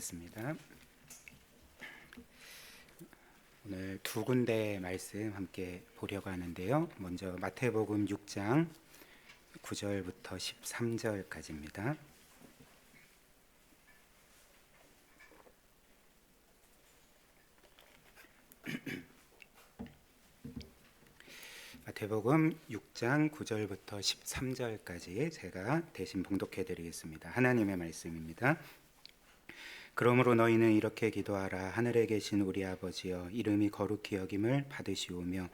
기도하겠습니다. 오늘 두 군데 말씀 함께 보려고 하는데요. 먼저 마태복음 6장 9절부터 13절까지입니다. 마태복음 6장 9절부터 13절까지 제가 대신 봉독해 드리겠습니다. 하나님의 말씀입니다. 그러므로 너희는 이렇게 기도하라. 하늘에 계신 우리 아버지여, 이름이 거룩히 여김을 받으시오며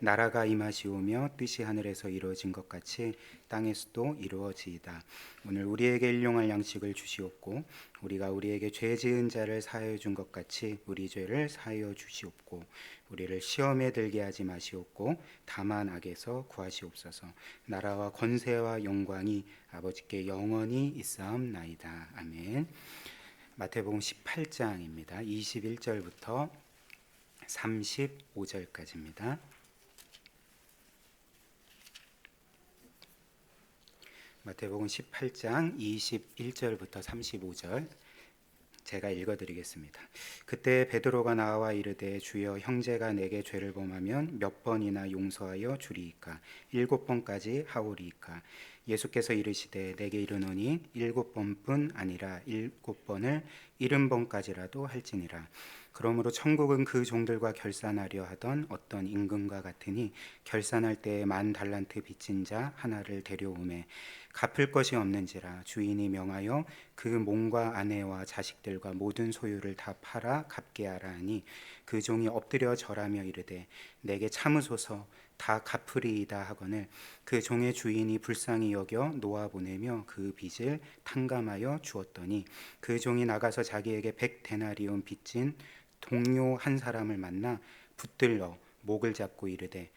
나라가 임하시오며 뜻이 하늘에서 이루어진 것 같이 땅에서도 이루어지이다. 오늘 우리에게 일용할 양식을 주시옵고 우리가 우리에게 죄 지은 자를 사하여 준 것 같이 우리 죄를 사하여 주시옵고 우리를 시험에 들게 하지 마시옵고 다만 악에서 구하시옵소서. 나라와 권세와 영광이 아버지께 영원히 있사옵나이다. 아멘. 마태복음 18장입니다. 21절부터 35절까지입니다. 마태복음 18장 21절부터 35절 제가 읽어드리겠습니다. 그때 베드로가 나와 이르되 주여, 형제가 내게 죄를 범하면 몇 번이나 용서하여 주리이까? 7번까지 하오리이까? 예수께서 이르시되 내게 이르노니 7번뿐 아니라 7번을 70번까지라도 할지니라. 그러므로 천국은 그 종들과 결산하려 하던 어떤 임금과 같으니 결산할 때에 10,000달란트 빚진 자 하나를 데려오매 갚을 것이 없는지라 주인이 명하여 그 몸과 아내와 자식들과 모든 소유를 다 팔아 갚게 하라 하니 그 종이 엎드려 절하며 이르되 내게 참으소서, 다 갚으리이다 하거늘 그 종의 주인이 불쌍히 여겨 놓아보내며 그 빚을 탕감하여 주었더니 그 종이 나가서 자기에게 100데나리온 빚진 동료 한 사람을 만나 붙들러 목을 잡고 이르되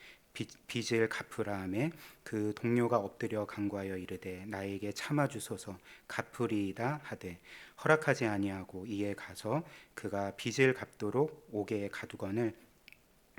빚을 갚으라 하매 그 동료가 엎드려 간구하여 이르되 나에게 참아주소서, 갚으리이다 하되 허락하지 아니하고 이에 가서 그가 빚을 갚도록 옥에 가두거늘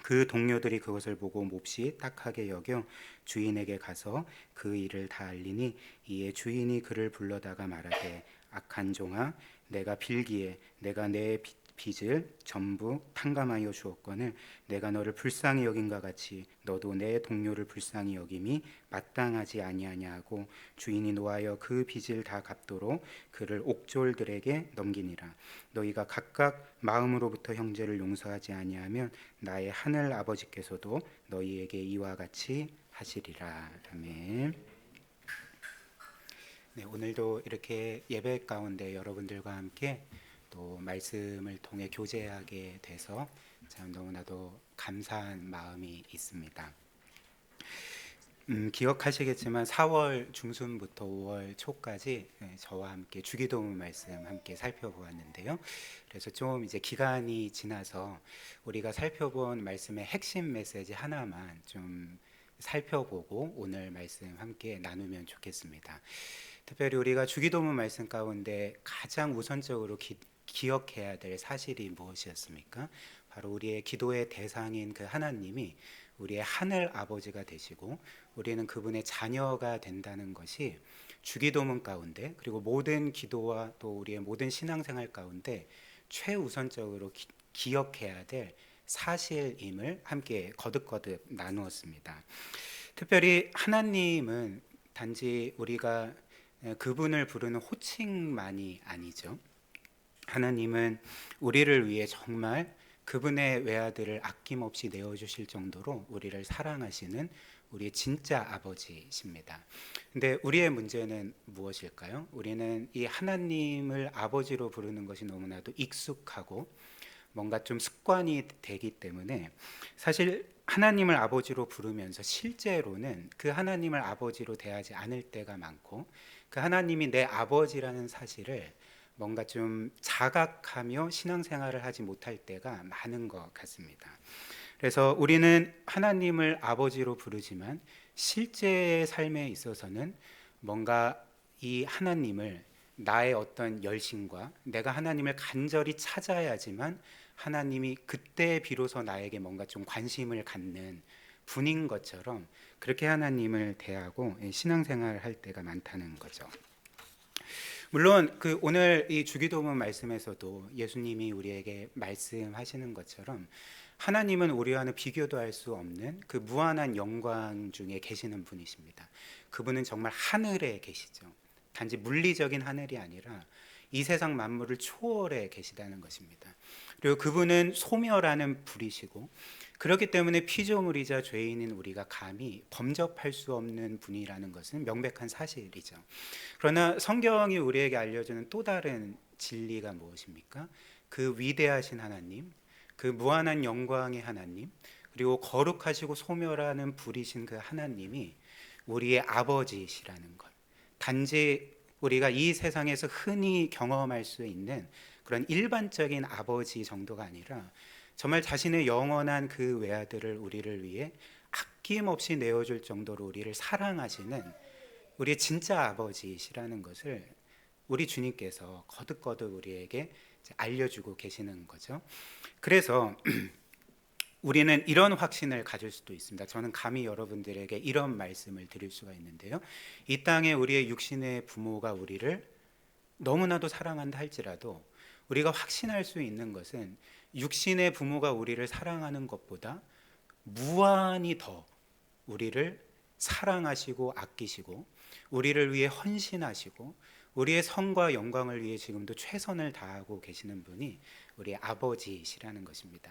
그 동료들이 그것을 보고 몹시 딱하게 여겨 주인에게 가서 그 일을 다 알리니 이에 주인이 그를 불러다가 말하되 악한 종아, 내가 빌기에 내가 내 빚을 전부 탕감하여 주었거늘 내가 너를 불쌍히 여긴과 같이 너도 내 동료를 불쌍히 여김이 마땅하지 아니하냐 하고 주인이 노하여 그 빚을 다 갚도록 그를 옥졸들에게 넘기니라. 너희가 각각 마음으로부터 형제를 용서하지 아니하면 나의 하늘 아버지께서도 너희에게 이와 같이 하시리라. 아멘. 네, 오늘도 이렇게 예배 가운데 여러분들과 함께 또 말씀을 통해 교제하게 돼서 참 너무나도 감사한 마음이 있습니다. 기억하시겠지만 4월 중순부터 5월 초까지 저와 함께 주기도문 말씀 함께 살펴보았는데요. 그래서 좀 이제 기간이 지나서 우리가 살펴본 말씀의 핵심 메시지 하나만 좀 살펴보고 오늘 말씀 함께 나누면 좋겠습니다. 특별히 우리가 주기도문 말씀 가운데 가장 우선적으로 기억해야 될 사실이 무엇이었습니까? 바로 우리의 기도의 대상인 그 하나님이 우리의 하늘 아버지가 되시고 우리는 그분의 자녀가 된다는 것이 주기도문 가운데 그리고 모든 기도와 또 우리의 모든 신앙생활 가운데 최우선적으로 기억해야 될 사실임을 함께 거듭거듭 나누었습니다. 특별히 하나님은 단지 우리가 그분을 부르는 호칭만이 아니죠. 하나님은 우리를 위해 정말 그분의 외아들을 아낌없이 내어주실 정도로 우리를 사랑하시는 우리의 진짜 아버지십니다. 근데 우리의 문제는 무엇일까요? 우리는 이 하나님을 아버지로 부르는 것이 너무나도 익숙하고 뭔가 좀 습관이 되기 때문에 사실 하나님을 아버지로 부르면서 실제로는 그 하나님을 아버지로 대하지 않을 때가 많고 그 하나님이 내 아버지라는 사실을 뭔가 좀 자각하며 신앙생활을 하지 못할 때가 많은 것 같습니다. 그래서 우리는 하나님을 아버지로 부르지만 실제의 삶에 있어서는 뭔가 이 하나님을 나의 어떤 열심과 내가 하나님을 간절히 찾아야지만 하나님이 그때 비로소 나에게 뭔가 좀 관심을 갖는 분인 것처럼 그렇게 하나님을 대하고 신앙생활을 할 때가 많다는 거죠. 물론 그 오늘 이 주기도문 말씀에서도 예수님이 우리에게 말씀하시는 것처럼 하나님은 우리와는 비교도 할 수 없는 그 무한한 영광 중에 계시는 분이십니다. 그분은 정말 하늘에 계시죠. 단지 물리적인 하늘이 아니라 이 세상 만물을 초월해 계시다는 것입니다. 그리고 그분은 소멸하는 불이시고, 그렇기 때문에 피조물이자 죄인인 우리가 감히 범접할 수 없는 분이라는 것은 명백한 사실이죠. 그러나 성경이 우리에게 알려주는 또 다른 진리가 무엇입니까? 그 위대하신 하나님, 그 무한한 영광의 하나님, 그리고 거룩하시고 소멸하는 불이신 그 하나님이 우리의 아버지시라는 것. 단지 우리가 이 세상에서 흔히 경험할 수 있는 그런 일반적인 아버지 정도가 아니라 정말 자신의 영원한 그 외아들을 우리를 위해 아낌없이 내어줄 정도로 우리를 사랑하시는 우리의 진짜 아버지시라는 것을 우리 주님께서 거듭거듭 우리에게 알려주고 계시는 거죠. 그래서 우리는 이런 확신을 가질 수도 있습니다. 저는 감히 여러분들에게 이런 말씀을 드릴 수가 있는데요. 이 땅에 우리의 육신의 부모가 우리를 너무나도 사랑한다 할지라도 우리가 확신할 수 있는 것은 육신의 부모가 우리를 사랑하는 것보다 무한히 더 우리를 사랑하시고 아끼시고 우리를 위해 헌신하시고 우리의 성과 영광을 위해 지금도 최선을 다하고 계시는 분이 우리의 아버지시라는 것입니다.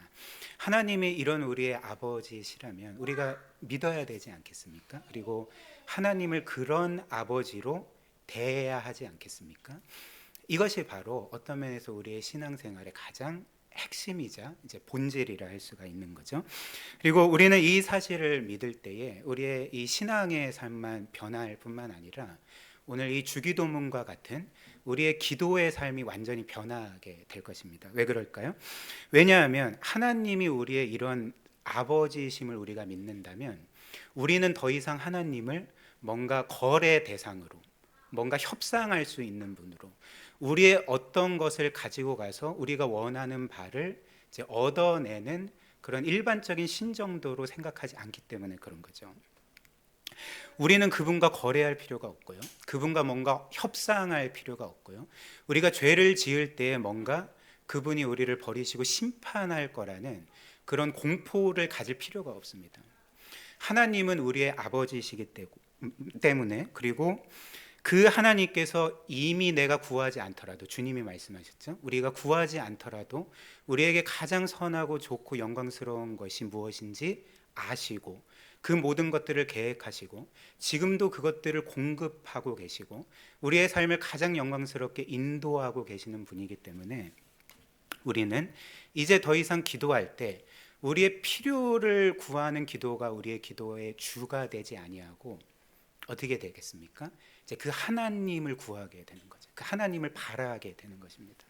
하나님이 이런 우리의 아버지시라면 우리가 믿어야 되지 않겠습니까? 그리고 하나님을 그런 아버지로 대해야 하지 않겠습니까? 이것이 바로 어떤 면에서 우리의 신앙생활의 가장 핵심이자 이제 본질이라 할 수가 있는 거죠. 그리고 우리는 이 사실을 믿을 때에 우리의 이 신앙의 삶만 변할 뿐만 아니라 오늘 이 주기도문과 같은 우리의 기도의 삶이 완전히 변하게 될 것입니다. 왜 그럴까요? 왜냐하면 하나님이 우리의 이런 아버지심을 우리가 믿는다면 우리는 더 이상 하나님을 뭔가 거래 대상으로, 뭔가 협상할 수 있는 분으로, 우리의 어떤 것을 가지고 가서 우리가 원하는 바를 이제 얻어내는 그런 일반적인 신 정도로 생각하지 않기 때문에 그런 거죠. 우리는 그분과 거래할 필요가 없고요. 그분과 뭔가 협상할 필요가 없고요. 우리가 죄를 지을 때에 뭔가 그분이 우리를 버리시고 심판할 거라는 그런 공포를 가질 필요가 없습니다. 하나님은 우리의 아버지이시기 때문에, 그리고 그 하나님께서 이미 내가 구하지 않더라도, 주님이 말씀하셨죠. 우리가 구하지 않더라도 우리에게 가장 선하고 좋고 영광스러운 것이 무엇인지 아시고 그 모든 것들을 계획하시고 지금도 그것들을 공급하고 계시고 우리의 삶을 가장 영광스럽게 인도하고 계시는 분이기 때문에 우리는 이제 더 이상 기도할 때 우리의 필요를 구하는 기도가 우리의 기도의 주가 되지 아니하고 어떻게 되겠습니까? 이제 그 하나님을 구하게 되는 거죠. 그 하나님을 바라게 되는 것입니다.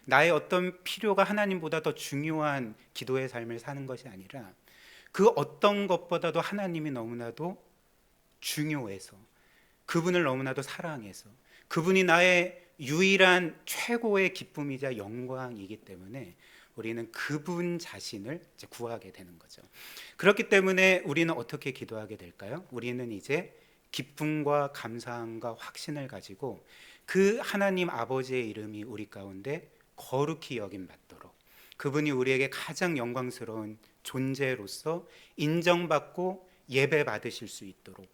나의 어떤 필요가 하나님보다 더 중요한 기도의 삶을 사는 것이 아니라 그 어떤 것보다도 하나님이 너무나도 중요해서, 그분을 너무나도 사랑해서, 그분이 나의 유일한 최고의 기쁨이자 영광이기 때문에 우리는 그분 자신을 이제 구하게 되는 거죠. 그렇기 때문에 우리는 어떻게 기도하게 될까요? 우리는 이제 기쁨과 감사함과 확신을 가지고 그 하나님 아버지의 이름이 우리 가운데 거룩히 여김 받도록, 그분이 우리에게 가장 영광스러운 존재로서 인정받고 예배 받으실 수 있도록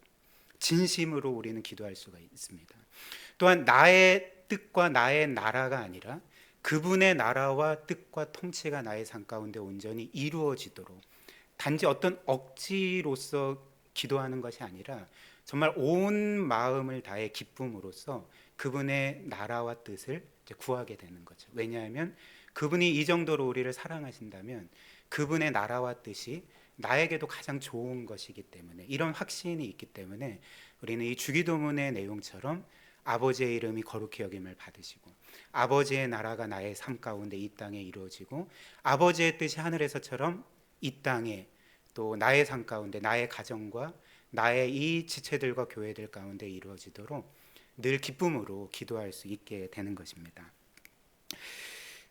진심으로 우리는 기도할 수가 있습니다. 또한 나의 뜻과 나의 나라가 아니라 그분의 나라와 뜻과 통치가 나의 삶 가운데 온전히 이루어지도록, 단지 어떤 억지로서 기도하는 것이 아니라 정말 온 마음을 다해 기쁨으로써 그분의 나라와 뜻을 구하게 되는 거죠. 왜냐하면 그분이 이 정도로 우리를 사랑하신다면 그분의 나라와 뜻이 나에게도 가장 좋은 것이기 때문에, 이런 확신이 있기 때문에 우리는 이 주기도문의 내용처럼 아버지의 이름이 거룩히 여김을 받으시고 아버지의 나라가 나의 삶 가운데 이 땅에 이루어지고 아버지의 뜻이 하늘에서처럼 이 땅에 또 나의 삶 가운데 나의 가정과 나의 이 지체들과 교회들 가운데 이루어지도록 늘 기쁨으로 기도할 수 있게 되는 것입니다.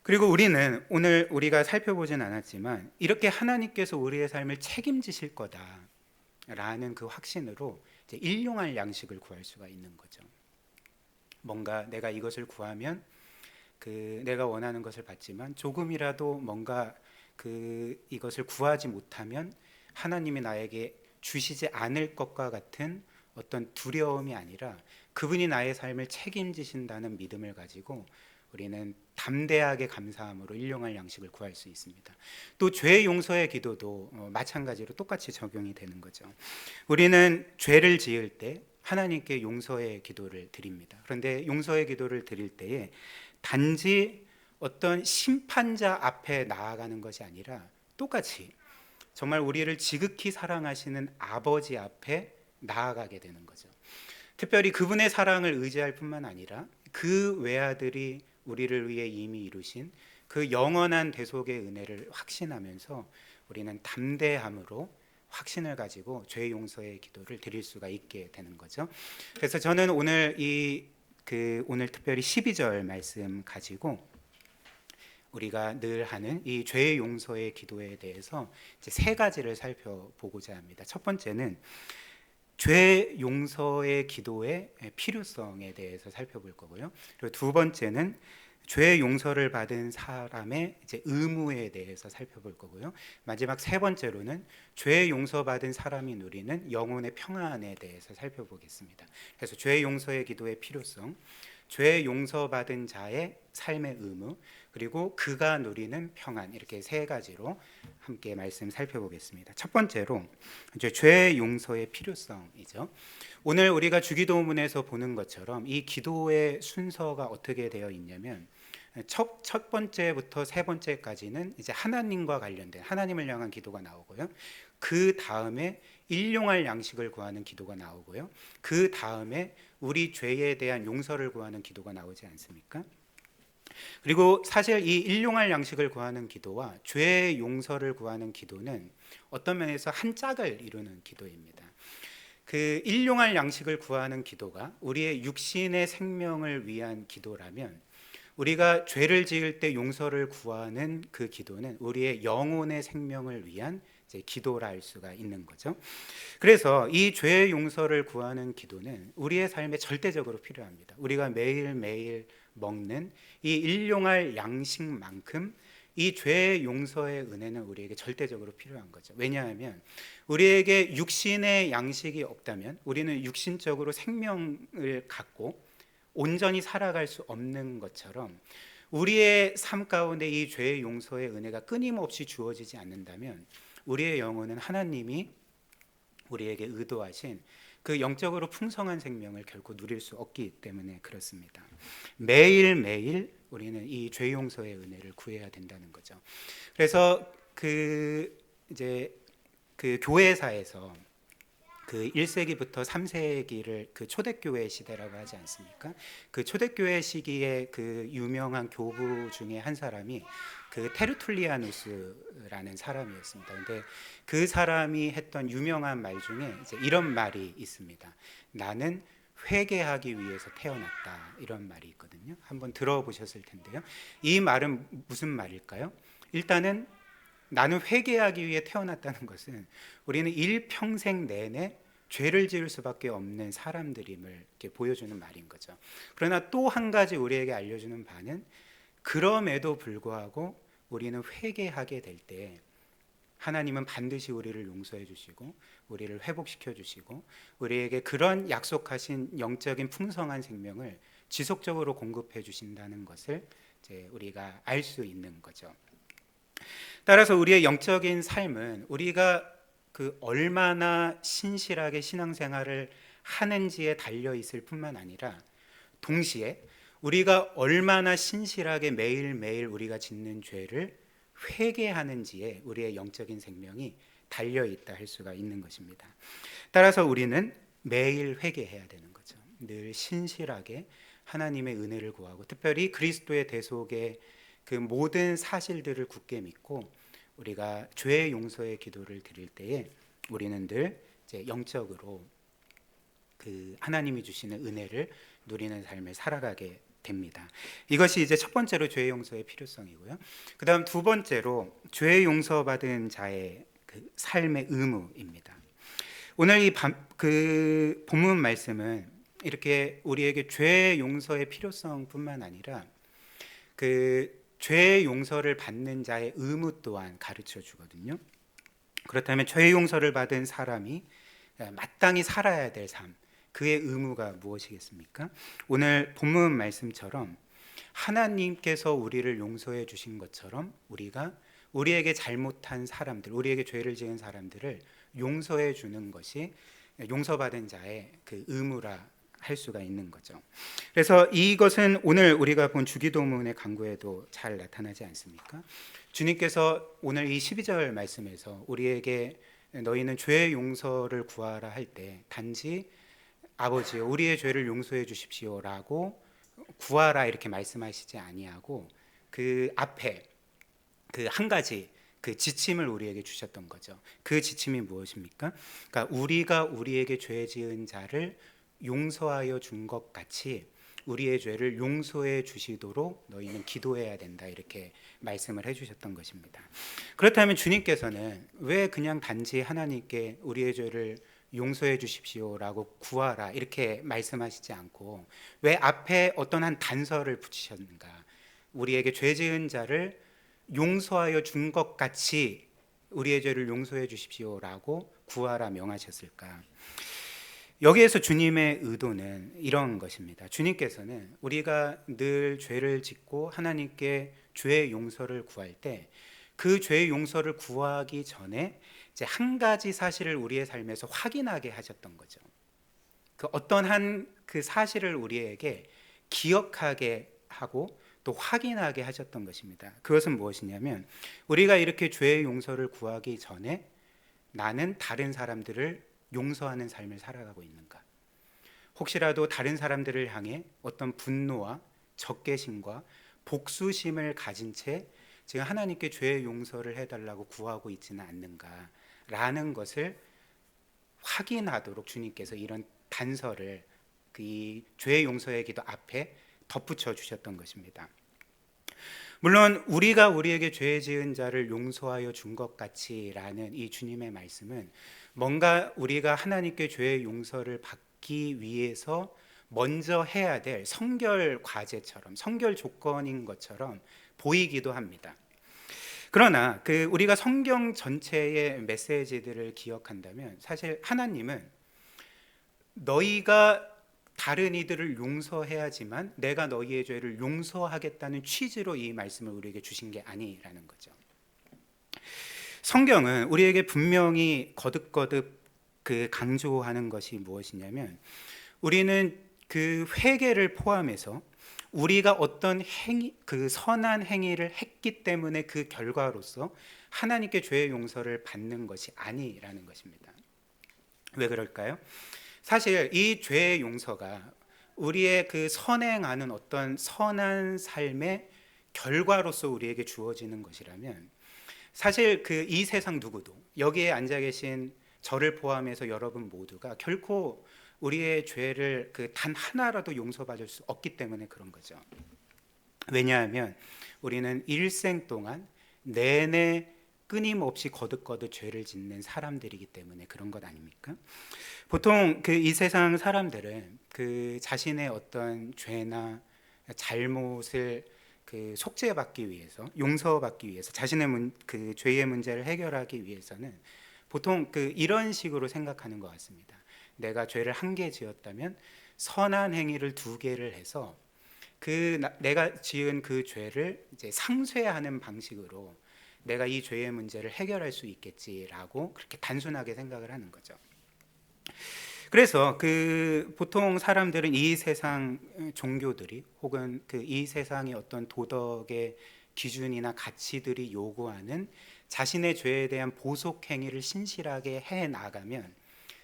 그리고 우리는 오늘 우리가 살펴보진 않았지만 이렇게 하나님께서 우리의 삶을 책임지실 거다라는 그 확신으로 이제 일용할 양식을 구할 수가 있는 거죠. 뭔가 내가 이것을 구하면 내가 원하는 것을 받지만 조금이라도 뭔가 이것을 구하지 못하면 하나님이 나에게 주시지 않을 것과 같은 어떤 두려움이 아니라 그분이 나의 삶을 책임지신다는 믿음을 가지고 우리는 담대하게 감사함으로 일용할 양식을 구할 수 있습니다. 또 죄 용서의 기도도 마찬가지로 똑같이 적용이 되는 거죠. 우리는 죄를 지을 때 하나님께 용서의 기도를 드립니다. 그런데 용서의 기도를 드릴 때에 단지 어떤 심판자 앞에 나아가는 것이 아니라 똑같이 정말 우리를 지극히 사랑하시는 아버지 앞에 나아가게 되는 거죠. 특별히 그분의 사랑을 의지할 뿐만 아니라 그 외아들이 우리를 위해 이미 이루신 그 영원한 대속의 은혜를 확신하면서 우리는 담대함으로 확신을 가지고 죄 용서의 기도를 드릴 수가 있게 되는 거죠. 그래서 저는 오늘 오늘 특별히 12절 말씀 가지고 우리가 늘 하는 이 죄 용서의 기도에 대해서 이제 세 가지를 살펴보고자 합니다. 첫 번째는 죄 용서의 기도의 필요성에 대해서 살펴볼 거고요. 그리고 두 번째는 죄 용서를 받은 사람의 이제 의무에 대해서 살펴볼 거고요. 마지막 세 번째로는 죄 용서받은 사람이 누리는 영혼의 평안에 대해서 살펴보겠습니다. 그래서 죄 용서의 기도의 필요성, 죄 용서받은 자의 삶의 의무, 그리고 그가 누리는 평안, 이렇게 세 가지로 함께 말씀 살펴보겠습니다. 첫 번째로 이제 죄 용서의 필요성이죠. 오늘 우리가 주기도문에서 보는 것처럼 이 기도의 순서가 어떻게 되어 있냐면 첫 번째부터 세 번째까지는 이제 하나님과 관련된 하나님을 향한 기도가 나오고요. 그 다음에 일용할 양식을 구하는 기도가 나오고요. 그 다음에 우리 죄에 대한 용서를 구하는 기도가 나오지 않습니까? 그리고 사실 이 일용할 양식을 구하는 기도와 죄 용서를 구하는 기도는 어떤 면에서 한 짝을 이루는 기도입니다. 그 일용할 양식을 구하는 기도가 우리의 육신의 생명을 위한 기도라면 우리가 죄를 지을 때 용서를 구하는 그 기도는 우리의 영혼의 생명을 위한 기도라 할 수가 있는 거죠. 그래서 이 죄 용서를 구하는 기도는 우리의 삶에 절대적으로 필요합니다. 우리가 매일매일 먹는 이 일용할 양식만큼 이 죄 용서의 은혜는 우리에게 절대적으로 필요한 거죠. 왜냐하면 우리에게 육신의 양식이 없다면 우리는 육신적으로 생명을 갖고 온전히 살아갈 수 없는 것처럼 우리의 삶 가운데 이 죄 용서의 은혜가 끊임없이 주어지지 않는다면 우리의 영혼은 하나님이 우리에게 의도하신 그 영적으로 풍성한 생명을 결코 누릴 수 없기 때문에 그렇습니다. 매일매일 우리는 이 죄 용서의 은혜를 구해야 된다는 거죠. 그래서 이제 교회사에서 1세기부터 3세기를 초대교회 시대라고 하지 않습니까? 그 초대교회 시기에 유명한 교부 중에 한 사람이 테르툴리아누스라는 사람이었습니다. 근데 그 사람이 했던 유명한 말 중에 이제 이런 말이 있습니다. 나는 회개하기 위해서 태어났다, 이런 말이 있거든요. 한번 들어보셨을 텐데요. 이 말은 무슨 말일까요? 일단은 나는 회개하기 위해 태어났다는 것은 우리는 일평생 내내 죄를 지을 수밖에 없는 사람들임을 이렇게 보여주는 말인 거죠. 그러나 또 한 가지 우리에게 알려주는 바는 그럼에도 불구하고 우리는 회개하게 될 때 하나님은 반드시 우리를 용서해 주시고 우리를 회복시켜 주시고 우리에게 그런 약속하신 영적인 풍성한 생명을 지속적으로 공급해 주신다는 것을 이제 우리가 알 수 있는 거죠. 따라서 우리의 영적인 삶은 우리가 얼마나 신실하게 신앙생활을 하는지에 달려 있을 뿐만 아니라 동시에 우리가 얼마나 신실하게 매일매일 우리가 짓는 죄를 회개하는지에 우리의 영적인 생명이 달려 있다 할 수가 있는 것입니다. 따라서 우리는 매일 회개해야 되는 거죠. 늘 신실하게 하나님의 은혜를 구하고 특별히 그리스도의 대속의 그 모든 사실들을 굳게 믿고 우리가 죄 용서의 기도를 드릴 때에 우리는 늘 이제 영적으로 하나님이 주시는 은혜를 누리는 삶을 살아가게 됩니다. 이것이 이제 첫 번째로 죄 용서의 필요성이고요. 그다음 두 번째로 죄 용서받은 자의 삶의 의무입니다. 오늘 이 본문 말씀은 이렇게 우리에게 죄 용서의 필요성뿐만 아니라 그 죄 용서를 받는 자의 의무 또한 가르쳐 주거든요. 그렇다면 죄 용서를 받은 사람이 마땅히 살아야 될 삶, 그의 의무가 무엇이겠습니까? 오늘 본문 말씀처럼 하나님께서 우리를 용서해 주신 것처럼 우리가 우리에게 잘못한 사람들, 우리에게 죄를 지은 사람들을 용서해 주는 것이 용서받은 자의 그 의무라 할 수가 있는 거죠. 그래서 이것은 오늘 우리가 본 주기도문의 강구에도 잘 나타나지 않습니까? 주님께서 오늘 이 12절 말씀에서 우리에게 너희는 죄의 용서를 구하라 할 때 단지 아버지여 우리의 죄를 용서해 주십시오라고 구하라 이렇게 말씀하시지 아니하고 그 앞에 그 한 가지 그 지침을 우리에게 주셨던 거죠. 그 지침이 무엇입니까? 그러니까 우리가 우리에게 죄 지은 자를 용서하여 준 것 같이 우리의 죄를 용서해 주시도록 너희는 기도해야 된다 이렇게 말씀을 해주셨던 것입니다. 그렇다면 주님께서는 왜 그냥 단지 하나님께 우리의 죄를 용서해 주십시오라고 구하라 이렇게 말씀하시지 않고 왜 앞에 어떤 한 단서를 붙이셨는가? 우리에게 죄 지은 자를 용서하여 준 것 같이 우리의 죄를 용서해 주십시오라고 구하라 명하셨을까? 여기에서 주님의 의도는 이런 것입니다. 주님께서는 우리가 늘 죄를 짓고 하나님께 죄의 용서를 구할 때 그 죄의 용서를 구하기 전에 이제 한 가지 사실을 우리의 삶에서 확인하게 하셨던 거죠. 그 어떤 한 그 사실을 우리에게 기억하게 하고 또 확인하게 하셨던 것입니다. 그것은 무엇이냐면 우리가 이렇게 죄의 용서를 구하기 전에 나는 다른 사람들을 용서하는 삶을 살아가고 있는가? 혹시라도 다른 사람들을 향해 어떤 분노와 적개심과 복수심을 가진 채 지금 하나님께 죄의 용서를 해달라고 구하고 있지는 않는가라는 것을 확인하도록 주님께서 이런 단서를 그 죄의 용서의 기도 앞에 덧붙여 주셨던 것입니다. 물론 우리가 우리에게 죄 지은 자를 용서하여 준 것 같이라는 이 주님의 말씀은 뭔가 우리가 하나님께 죄의 용서를 받기 위해서 먼저 해야 될 성결 과제처럼 성결 조건인 것처럼 보이기도 합니다. 그러나 그 우리가 성경 전체의 메시지들을 기억한다면 사실 하나님은 너희가 다른 이들을 용서해야지만 내가 너희의 죄를 용서하겠다는 취지로 이 말씀을 우리에게 주신 게 아니라는 거죠. 성경은 우리에게 분명히 거듭거듭 그 강조하는 것이 무엇이냐면 우리는 그 회개를 포함해서 우리가 어떤 행위, 그 선한 행위를 했기 때문에 그 결과로서 하나님께 죄의 용서를 받는 것이 아니라는 것입니다. 왜 그럴까요? 사실 이 죄의 용서가 우리의 그 선행하는 어떤 선한 삶의 결과로서 우리에게 주어지는 것이라면 사실 그 이 세상 누구도 여기에 앉아 계신 저를 포함해서 여러분 모두가 결코 우리의 죄를 그 단 하나라도 용서받을 수 없기 때문에 그런 거죠. 왜냐하면 우리는 일생 동안 내내 끊임없이 거듭거듭 죄를 짓는 사람들이기 때문에 그런 것 아닙니까? 보통 그 이 세상 사람들은 그 자신의 어떤 죄나 잘못을 그 속죄받기 위해서 용서받기 위해서 자신의 그 죄의 문제를 해결하기 위해서는 보통 그 이런 식으로 생각하는 것 같습니다. 내가 죄를 한 개 지었다면 선한 행위를 2개를 해서 내가 지은 그 죄를 이제 상쇄하는 방식으로 내가 이 죄의 문제를 해결할 수 있겠지라고 그렇게 단순하게 생각을 하는 거죠. 그래서 그 보통 사람들은 이 세상 종교들이 혹은 그 이 세상의 어떤 도덕의 기준이나 가치들이 요구하는 자신의 죄에 대한 보속 행위를 신실하게 해 나가면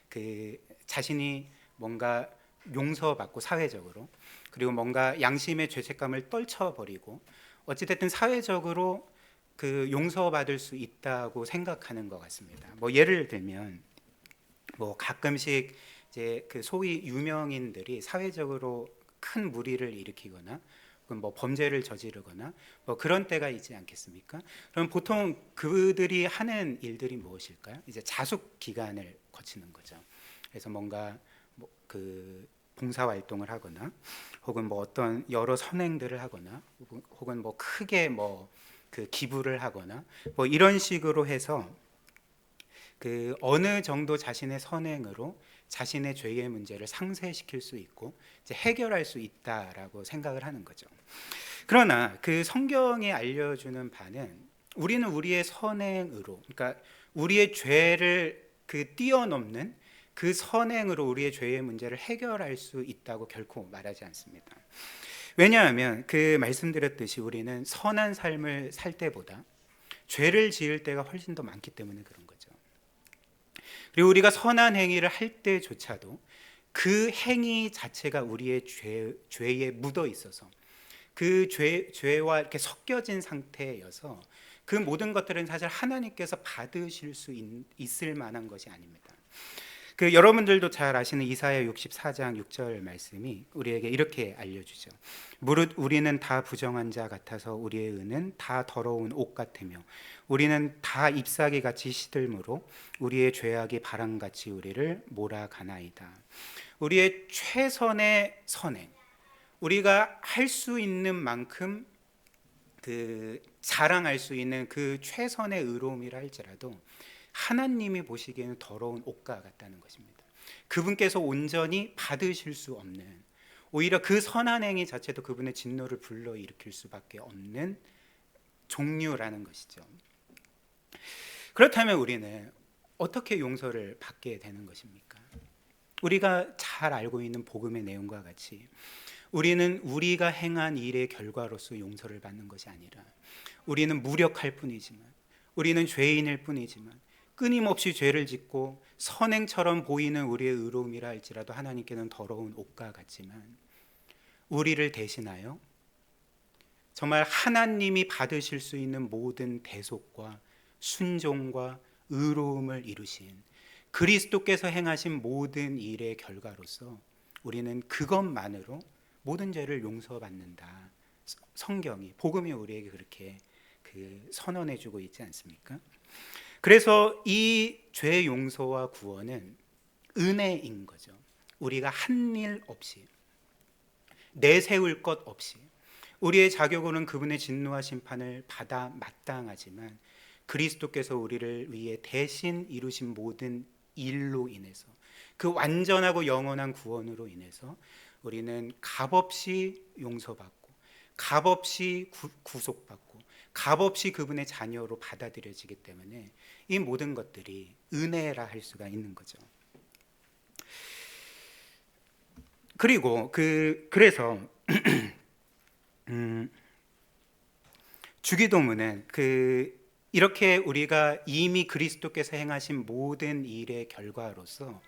그 자신이 뭔가 용서받고 사회적으로 그리고 뭔가 양심의 죄책감을 떨쳐버리고 어찌됐든 사회적으로 그 용서받을 수 있다고 생각하는 것 같습니다. 뭐 예를 들면 뭐 가끔씩 이제 그 소위 유명인들이 사회적으로 큰 무리를 일으키거나 뭐 범죄를 저지르거나 뭐 그런 때가 있지 않겠습니까? 그럼 보통 그들이 하는 일들이 무엇일까요? 이제 자숙 기간을 거치는 거죠. 그래서 뭔가 뭐 그 봉사활동을 하거나 혹은 뭐 어떤 여러 선행들을 하거나 혹은 뭐 크게 뭐 그 기부를 하거나 뭐 이런 식으로 해서 그 어느 정도 자신의 선행으로 자신의 죄의 문제를 상쇄시킬 수 있고 이제 해결할 수 있다라고 생각을 하는 거죠. 그러나 그 성경이 알려주는 바는 우리는 우리의 선행으로, 그러니까 우리의 죄를 그 뛰어넘는 그 선행으로 우리의 죄의 문제를 해결할 수 있다고 결코 말하지 않습니다. 왜냐하면 그 말씀드렸듯이 우리는 선한 삶을 살 때보다 죄를 지을 때가 훨씬 더 많기 때문에 그런 거죠. 그리고 우리가 선한 행위를 할 때조차도 그 행위 자체가 우리의 죄에 묻어 있어서 그 죄와 이렇게 섞여진 상태여서 그 모든 것들은 사실 하나님께서 받으실 수 있을 만한 것이 아닙니다. 그 여러분들도 잘 아시는 이사야 64장 6절 말씀이 우리에게 이렇게 알려주죠. 무릇 우리는 다 부정한 자 같아서 우리의 의는 다 더러운 옷 같으며 우리는 다 잎사귀 같이 시들므로 우리의 죄악이 바람같이 우리를 몰아가나이다. 우리의 최선의 선행, 우리가 할 수 있는 만큼 그 자랑할 수 있는 그 최선의 의로움이라 할지라도 하나님이 보시기에는 더러운 옷과 같다는 것입니다. 그분께서 온전히 받으실 수 없는, 오히려 그 선한 행위 자체도 그분의 진노를 불러일으킬 수밖에 없는 종류라는 것이죠. 그렇다면 우리는 어떻게 용서를 받게 되는 것입니까? 우리가 잘 알고 있는 복음의 내용과 같이 우리는 우리가 행한 일의 결과로서 용서를 받는 것이 아니라 우리는 무력할 뿐이지만, 우리는 죄인일 뿐이지만 끊임없이 죄를 짓고 선행처럼 보이는 우리의 의로움이라 할지라도 하나님께는 더러운 옷과 같지만 우리를 대신하여 정말 하나님이 받으실 수 있는 모든 대속과 순종과 의로움을 이루신 그리스도께서 행하신 모든 일의 결과로서 우리는 그것만으로 모든 죄를 용서받는다. 성경이, 복음이 우리에게 그렇게 선언해주고 있지 않습니까? 그래서 이 죄 용서와 구원은 은혜인 거죠. 우리가 한 일 없이, 내세울 것 없이 우리의 자격으로는 그분의 진노와 심판을 받아 마땅하지만 그리스도께서 우리를 위해 대신 이루신 모든 일로 인해서, 그 완전하고 영원한 구원으로 인해서 우리는 값없이 용서받고 값없이 구속받고 값없이 그분의 자녀로 받아들여지기 때문에 이 모든 것들이 은혜라 할 수가 있는 거죠. 그리고 그래서 주기도문은 이렇게 우리가 이미 그리스도께서 행하신 모든 일의 결과로서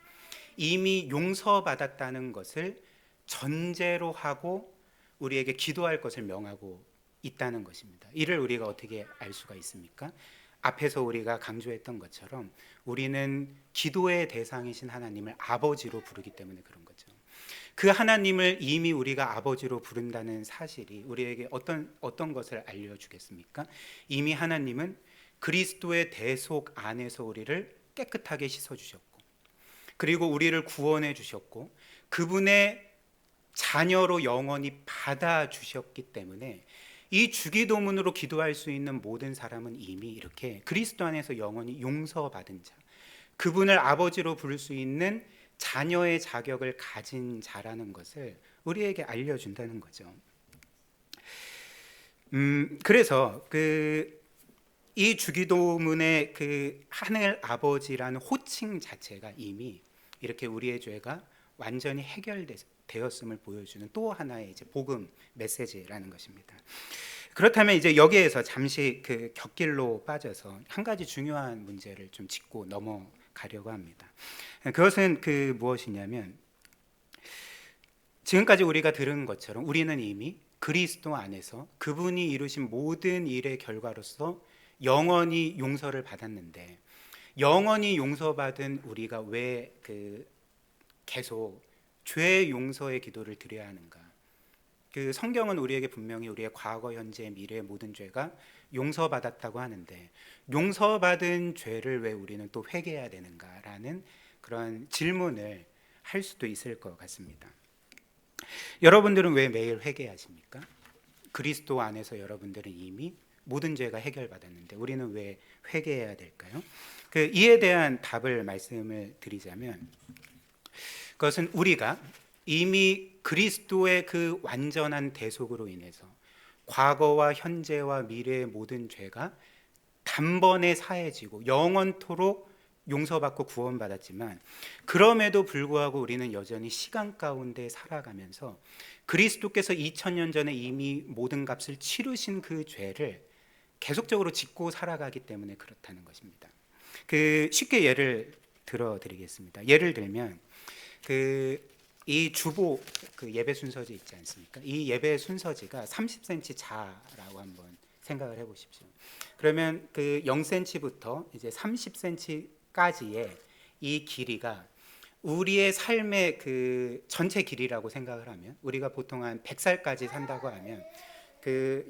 이미 용서받았다는 것을 전제로 하고 우리에게 기도할 것을 명하고 있다는 것입니다. 이를 우리가 어떻게 알 수가 있습니까? 앞에서 우리가 강조했던 것처럼 우리는 기도의 대상이신 하나님을 아버지로 부르기 때문에 그런 거죠. 그 하나님을 이미 우리가 아버지로 부른다는 사실이 우리에게 어떤 것을 알려주겠습니까? 이미 하나님은 그리스도의 대속 안에서 우리를 깨끗하게 씻어주셨고, 그리고 우리를 구원해 주셨고 그분의 자녀로 영원히 받아주셨기 때문에 이 주기도문으로 기도할 수 있는 모든 사람은 이미 이렇게 그리스도 안에서 영원히 용서받은 자, 그분을 아버지로 부를 수 있는 자녀의 자격을 가진 자라는 것을 우리에게 알려준다는 거죠. 그래서 이 주기도문의 하늘 아버지라는 호칭 자체가 이미 이렇게 우리의 죄가 완전히 해결되었음을 보여주는 또 하나의 이제 복음 메시지라는 것입니다. 그렇다면 이제 여기에서 잠시 곁길로 빠져서 한 가지 중요한 문제를 좀 짚고 넘어가려고 합니다. 그것은 무엇이냐면, 지금까지 우리가 들은 것처럼 우리는 이미 그리스도 안에서 그분이 이루신 모든 일의 결과로서 영원히 용서를 받았는데, 영원히 용서받은 우리가 왜 계속 죄 용서의 기도를 드려야 하는가? 성경은 우리에게 분명히 우리의 과거, 현재, 미래의 모든 죄가 용서받았다고 하는데 용서받은 죄를 왜 우리는 또 회개해야 되는가라는 그런 질문을 할 수도 있을 것 같습니다. 여러분들은 왜 매일 회개하십니까? 그리스도 안에서 여러분들은 이미 모든 죄가 해결받았는데 우리는 왜 회개해야 될까요? 이에 대한 답을 말씀을 드리자면, 그것은 우리가 이미 그리스도의 그 완전한 대속으로 인해서 과거와 현재와 미래의 모든 죄가 단번에 사해지고 영원토록 용서받고 구원받았지만, 그럼에도 불구하고 우리는 여전히 시간 가운데 살아가면서 그리스도께서 2000년 전에 이미 모든 값을 치르신 그 죄를 계속적으로 짓고 살아가기 때문에 그렇다는 것입니다. 쉽게 예를 들어 드리겠습니다. 예를 들면 이 주보 예배 순서지 있지 않습니까? 이 예배 순서지가 30cm 자라고 한번 생각을 해보십시오. 그러면 0cm부터 이제 30cm까지의 이 길이가 우리의 삶의 전체 길이라고 생각을 하면, 우리가 보통 한 100살까지 산다고 하면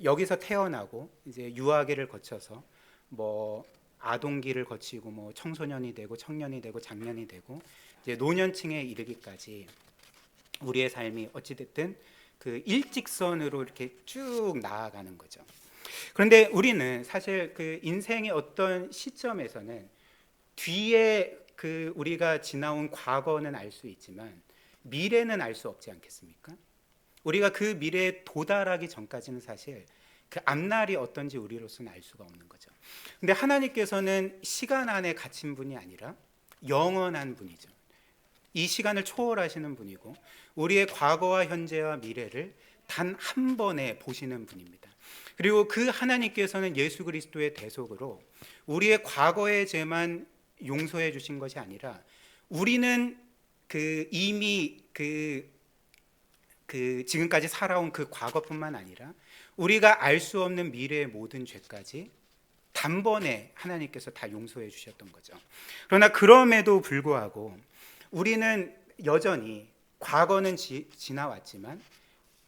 여기서 태어나고 이제 유아기를 거쳐서 뭐 아동기를 거치고 뭐 청소년이 되고 청년이 되고 장년이 되고 이제 노년층에 이르기까지 우리의 삶이 어찌됐든 일직선으로 이렇게 쭉 나아가는 거죠. 그런데 우리는 사실 인생의 어떤 시점에서는 뒤에 우리가 지나온 과거는 알 수 있지만 미래는 알 수 없지 않겠습니까? 우리가 그 미래에 도달하기 전까지는 사실 앞날이 어떤지 우리로서는 알 수가 없는 거죠. 근데 하나님께서는 시간 안에 갇힌 분이 아니라 영원한 분이죠. 이 시간을 초월하시는 분이고 우리의 과거와 현재와 미래를 단 한 번에 보시는 분입니다. 그리고 그 하나님께서는 예수 그리스도의 대속으로 우리의 과거의 죄만 용서해 주신 것이 아니라 우리는 이미 지금까지 살아온 과거뿐만 아니라 우리가 알 수 없는 미래의 모든 죄까지 단번에 하나님께서 다 용서해 주셨던 거죠. 그러나 그럼에도 불구하고 우리는 여전히 과거는 지나왔지만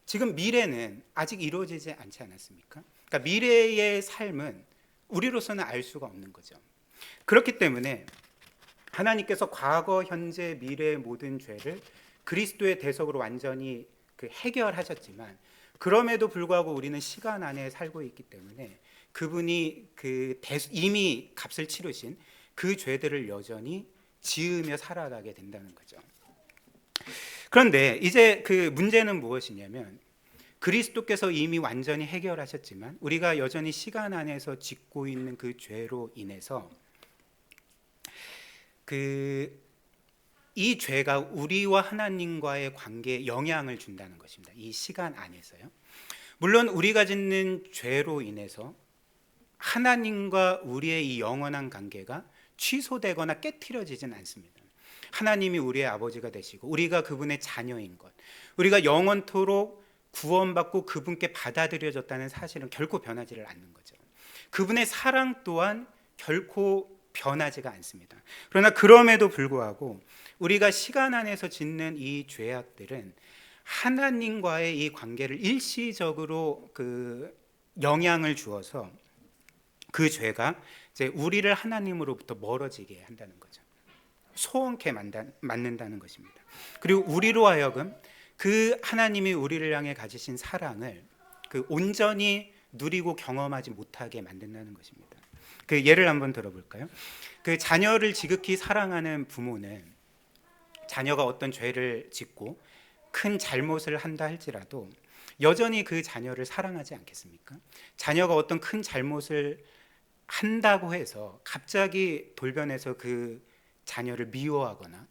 지금 미래는 아직 이루어지지 않지 않았습니까? 그러니까 미래의 삶은 우리로서는 알 수가 없는 거죠. 그렇기 때문에 하나님께서 과거, 현재, 미래의 모든 죄를 그리스도의 대속으로 완전히 해결하셨지만 그럼에도 불구하고 우리는 시간 안에 살고 있기 때문에 그분이 이미 값을 치르신 그 죄들을 여전히 지으며 살아가게 된다는 거죠. 그런데 이제 문제는 무엇이냐면 그리스도께서 이미 완전히 해결하셨지만 우리가 여전히 시간 안에서 짓고 있는 그 죄로 인해서 이 죄가 우리와 하나님과의 관계에 영향을 준다는 것입니다. 이 시간 안에서요. 물론 우리가 짓는 죄로 인해서 하나님과 우리의 이 영원한 관계가 취소되거나 깨트려지진 않습니다. 하나님이 우리의 아버지가 되시고 우리가 그분의 자녀인 것, 우리가 영원토록 구원받고 그분께 받아들여졌다는 사실은 결코 변하지를 않는 거죠. 그분의 사랑 또한 결코 변하지가 않습니다. 그러나 그럼에도 불구하고 우리가 시간 안에서 짓는 이 죄악들은 하나님과의 이 관계를 일시적으로 영향을 주어서 그 죄가 이제 우리를 하나님으로부터 멀어지게 한다는 거죠. 소원케 만든다는 것입니다. 그리고 우리로 하여금 그 하나님이 우리를 향해 가지신 사랑을 온전히 누리고 경험하지 못하게 만든다는 것입니다. 예를 한번 들어볼까요? 자녀를 지극히 사랑하는 부모는 자녀가 어떤 죄를 짓고 큰 잘못을 한다 할지라도 여전히 그 자녀를 사랑하지 않겠습니까? 자녀가 어떤 큰 잘못을 한다고 해서 갑자기 돌변해서 그 자녀를 미워하거나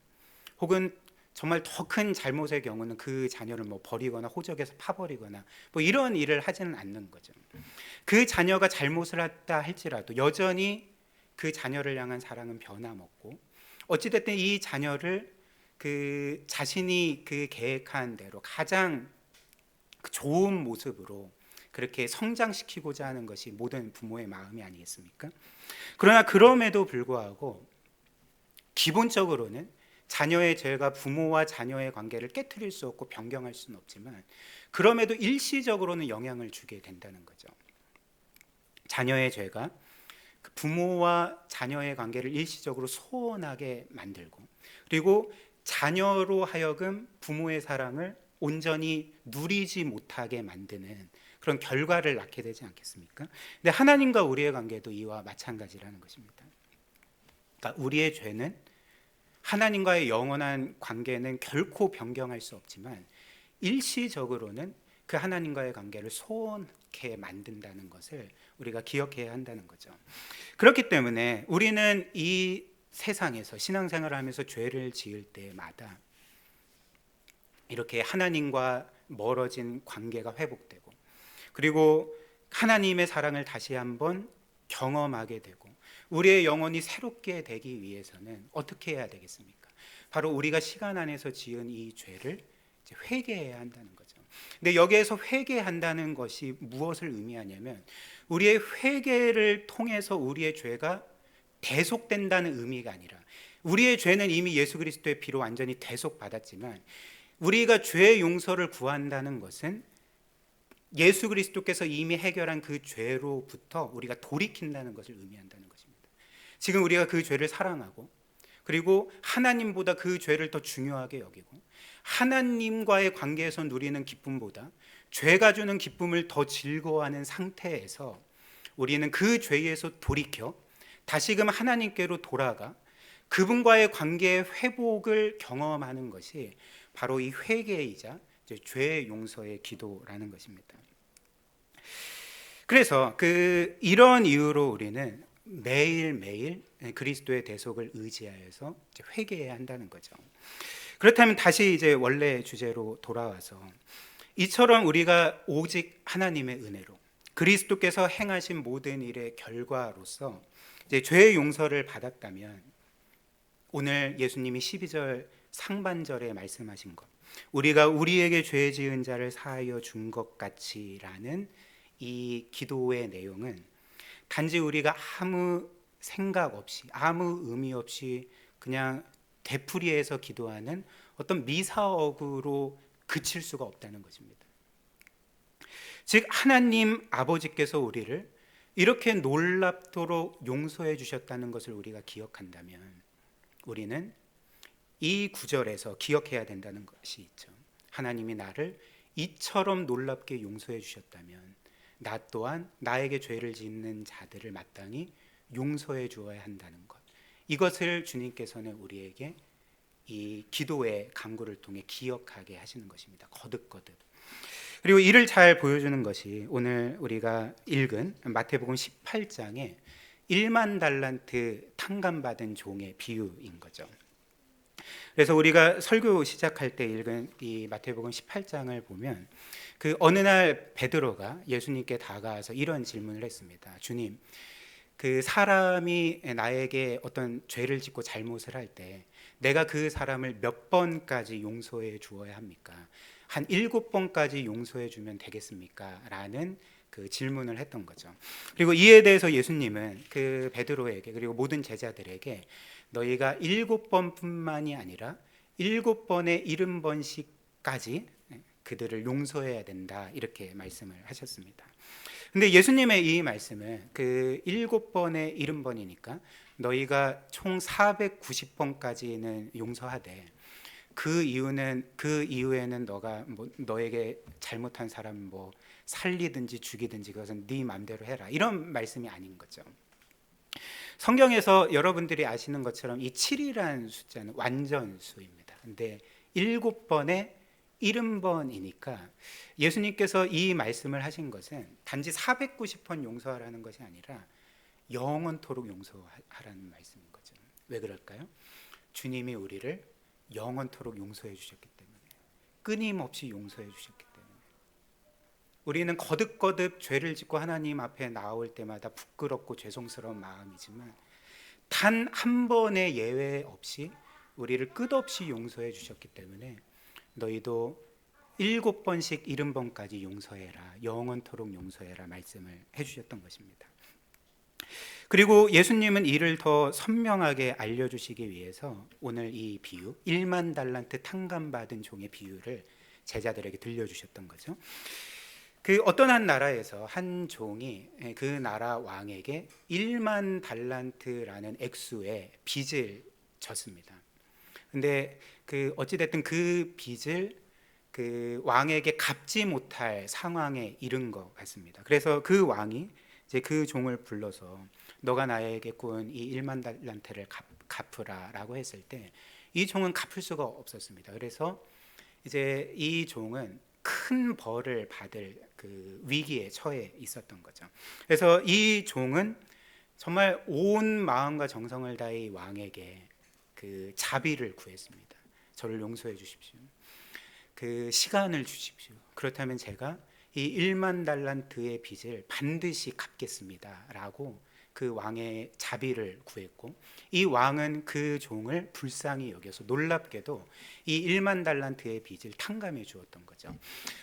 혹은 정말 더 큰 잘못의 경우는 그 자녀를 버리거나 호적에서 파버리거나 이런 일을 하지는 않는 거죠. 그 자녀가 잘못을 했다 할지라도 여전히 그 자녀를 향한 사랑은 변함없고 어찌됐든 이 자녀를 자신이 계획한 대로 가장 좋은 모습으로 그렇게 성장시키고자 하는 것이 모든 부모의 마음이 아니겠습니까? 그러나 그럼에도 불구하고 기본적으로는 자녀의 죄가 부모와 자녀의 관계를 깨트릴 수 없고 변경할 수는 없지만 그럼에도 일시적으로는 영향을 주게 된다는 거죠. 자녀의 죄가 부모와 자녀의 관계를 일시적으로 소원하게 만들고 그리고 자녀로 하여금 부모의 사랑을 온전히 누리지 못하게 만드는 그런 결과를 낳게 되지 않겠습니까? 근데 하나님과 우리의 관계도 이와 마찬가지라는 것입니다. 그러니까 우리의 죄는 하나님과의 영원한 관계는 결코 변경할 수 없지만 일시적으로는 그 하나님과의 관계를 소원케 만든다는 것을 우리가 기억해야 한다는 거죠. 그렇기 때문에 우리는 이 세상에서 신앙생활을 하면서 죄를 지을 때마다 이렇게 하나님과 멀어진 관계가 회복되고, 그리고 하나님의 사랑을 다시 한번 경험하게 되고, 우리의 영혼이 새롭게 되기 위해서는 어떻게 해야 되겠습니까? 바로 우리가 시간 안에서 지은 이 죄를 이제 회개해야 한다는 거죠. 근데 여기에서 회개한다는 것이 무엇을 의미하냐면, 우리의 회개를 통해서 우리의 죄가 대속된다는 의미가 아니라, 우리의 죄는 이미 예수 그리스도의 피로 완전히 대속받았지만 우리가 죄의 용서를 구한다는 것은 예수 그리스도께서 이미 해결한 그 죄로부터 우리가 돌이킨다는 것을 의미한다는 것입니다. 지금 우리가 그 죄를 사랑하고, 그리고 하나님보다 그 죄를 더 중요하게 여기고, 하나님과의 관계에서 누리는 기쁨보다 죄가 주는 기쁨을 더 즐거워하는 상태에서 우리는 그 죄에서 돌이켜 다시금 하나님께로 돌아가 그분과의 관계의 회복을 경험하는 것이 바로 이 회개이자 죄 용서의 기도라는 것입니다. 그래서 이런 이유로 우리는 매일매일 그리스도의 대속을 의지하여서 회개해야 한다는 거죠. 그렇다면 다시 이제 원래 주제로 돌아와서, 이처럼 우리가 오직 하나님의 은혜로 그리스도께서 행하신 모든 일의 결과로서 이제 죄의 용서를 받았다면, 오늘 예수님이 12절 상반절에 말씀하신 것, 우리가 우리에게 죄 지은 자를 사하여 준 것 같이라는 이 기도의 내용은 단지 우리가 아무 생각 없이, 아무 의미 없이 그냥 되풀이해서 기도하는 어떤 미사억으로 그칠 수가 없다는 것입니다. 즉 하나님 아버지께서 우리를 이렇게 놀랍도록 용서해 주셨다는 것을 우리가 기억한다면, 우리는 이 구절에서 기억해야 된다는 것이 있죠. 하나님이 나를 이처럼 놀랍게 용서해 주셨다면 나 또한 나에게 죄를 짓는 자들을 마땅히 용서해 주어야 한다는 것, 이것을 주님께서는 우리에게 이 기도의 간구를 통해 기억하게 하시는 것입니다. 거듭거듭. 그리고 이를 잘 보여주는 것이 오늘 우리가 읽은 마태복음 18장의 1만 달란트 탕감받은 종의 비유인 거죠. 그래서 우리가 설교 시작할 때 읽은 이 마태복음 18장을 보면, 그 어느 날 베드로가 예수님께 다가와서 이런 질문을 했습니다. 주님, 그 사람이 나에게 어떤 죄를 짓고 잘못을 할 때 내가 그 사람을 몇 번까지 용서해 주어야 합니까? 한 7번까지 용서해 주면 되겠습니까? 라는 그 질문을 했던 거죠. 그리고 이에 대해서 예수님은 그 베드로에게, 그리고 모든 제자들에게 너희가 7번뿐만이 아니라 7번에 70번씩까지 그들을 용서해야 된다, 이렇게 말씀을 하셨습니다. 근데 예수님의 이 말씀은 그 7번에 70번이니까 너희가 총 490번까지는 용서하되 그 이후에는 너가 너에게 잘못한 사람 살리든지 죽이든지 그것은 네 마음대로 해라, 이런 말씀이 아닌 거죠. 성경에서 여러분들이 아시는 것처럼 이 7이라는 숫자는 완전수입니다. 근데 7번에 70번이니까 예수님께서 이 말씀을 하신 것은 단지 490번 용서하라는 것이 아니라 영원토록 용서하라는 말씀인 거죠. 왜 그럴까요? 주님이 우리를 영원토록 용서해 주셨기 때문에, 끊임없이 용서해 주셨기 때문에. 우리는 거듭거듭 죄를 짓고 하나님 앞에 나올 때마다 부끄럽고 죄송스러운 마음이지만 단 한 번의 예외 없이 우리를 끝없이 용서해 주셨기 때문에 너희도 7번씩 70번까지 용서해라, 영원토록 용서해라 말씀을 해주셨던 것입니다. 그리고 예수님은 이를 더 선명하게 알려주시기 위해서 오늘 이 비유, 1만 달란트 탕감받은 종의 비유를 제자들에게 들려주셨던 거죠. 그 어떤 한 나라에서 한 종이 그 나라 왕에게 1만 달란트라는 액수의 빚을 졌습니다. 근데 어찌됐든 그 빚을 그 왕에게 갚지 못할 상황에 이른 것 같습니다. 그래서 그 왕이 이제 그 종을 불러서 너가 나에게 꾼 이 1만 달란트를 갚으라라고 했을 때 이 종은 갚을 수가 없었습니다. 그래서 이제 이 종은 큰 벌을 받을 그 위기에 처해 있었던 거죠. 그래서 이 종은 정말 온 마음과 정성을 다해 왕에게 그 자비를 구했습니다. 저를 용서해 주십시오. 그 시간을 주십시오. 그렇다면 제가 이 1만 달란트의 빚을 반드시 갚겠습니다라고 그 왕의 자비를 구했고, 이 왕은 그 종을 불쌍히 여겨서 놀랍게도 이 1만 달란트의 빚을 탕감해 주었던 거죠.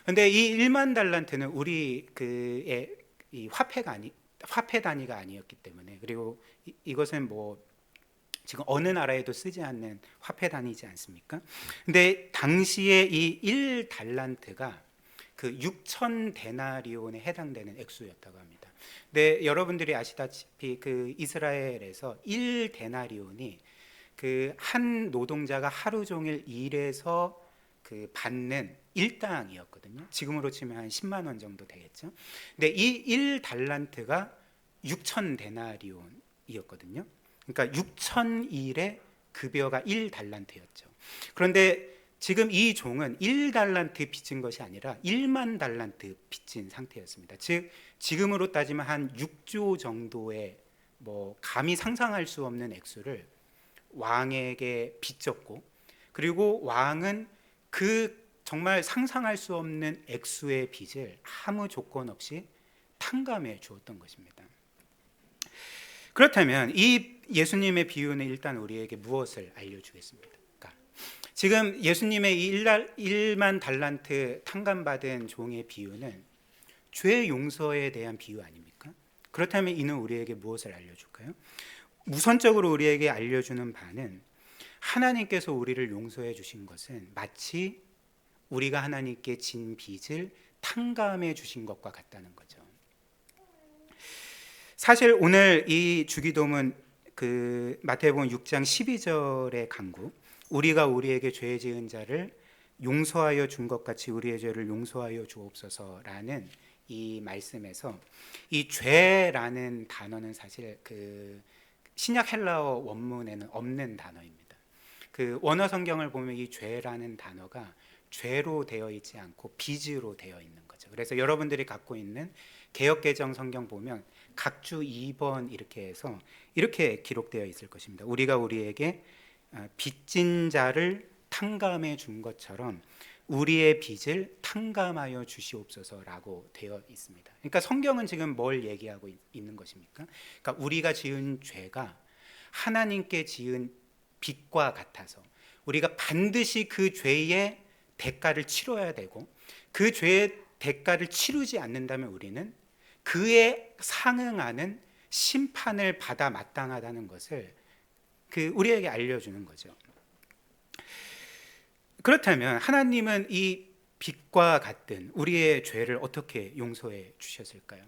그런데 이 1만 달란트는 우리 그의 이 화폐 단위가 아니었기 때문에, 그리고 이것은 뭐 지금 어느 나라에도 쓰지 않는 화폐 단위지 않습니까? 근데 당시에 이 1달란트가 그 6천 데나리온에 해당되는 액수였다고 합니다. 근데 여러분들이 아시다시피 그 이스라엘에서 1데나리온이 그 한 노동자가 하루 종일 일해서 그 받는 일당이었거든요. 지금으로 치면 한 10만 원 정도 되겠죠. 근데 이 1달란트가 6천 데나리온이었거든요. 그러니까 6천 일의 급여가 1달란트였죠. 그런데 지금 이 종은 1달란트 빚진 것이 아니라 1만 달란트 빚진 상태였습니다. 즉 지금으로 따지면 한 6조 정도의 뭐 감히 상상할 수 없는 액수를 왕에게 빚졌고, 그리고 왕은 그 정말 상상할 수 없는 액수의 빚을 아무 조건 없이 탕감해 주었던 것입니다. 그렇다면 이 예수님의 비유는 일단 우리에게 무엇을 알려주겠습니까? 지금 예수님의 이 1만 달란트 탕감받은 종의 비유는 죄 용서에 대한 비유 아닙니까? 그렇다면 이는 우리에게 무엇을 알려줄까요? 우선적으로 우리에게 알려주는 바는 하나님께서 우리를 용서해 주신 것은 마치 우리가 하나님께 진 빚을 탕감해 주신 것과 같다는 거죠. 사실 오늘 이 주기도문 그 마태복음 6장 12절의 간구, 우리가 우리에게 죄 지은 자를 용서하여 준 것 같이 우리의 죄를 용서하여 주옵소서라는 이 말씀에서 이 죄라는 단어는 사실 그 신약 헬라어 원문에는 없는 단어입니다. 그 원어 성경을 보면 이 죄라는 단어가 죄로 되어 있지 않고 빚으로 되어 있는 거죠. 그래서 여러분들이 갖고 있는 개역개정 성경 보면 각주 2번 이렇게 해서 이렇게 기록되어 있을 것입니다. 우리가 우리에게 빚진 자를 탕감해 준 것처럼 우리의 빚을 탕감하여 주시옵소서라고 되어 있습니다. 그러니까 성경은 지금 뭘 얘기하고 있는 것입니까? 그러니까 우리가 지은 죄가 하나님께 지은 빚과 같아서 우리가 반드시 그 죄의 대가를 치러야 되고, 그 죄의 대가를 치르지 않는다면 우리는 그에 상응하는 심판을 받아 마땅하다는 것을 우리에게 알려주는 거죠. 그렇다면 하나님은 이 빚과 같은 우리의 죄를 어떻게 용서해 주셨을까요?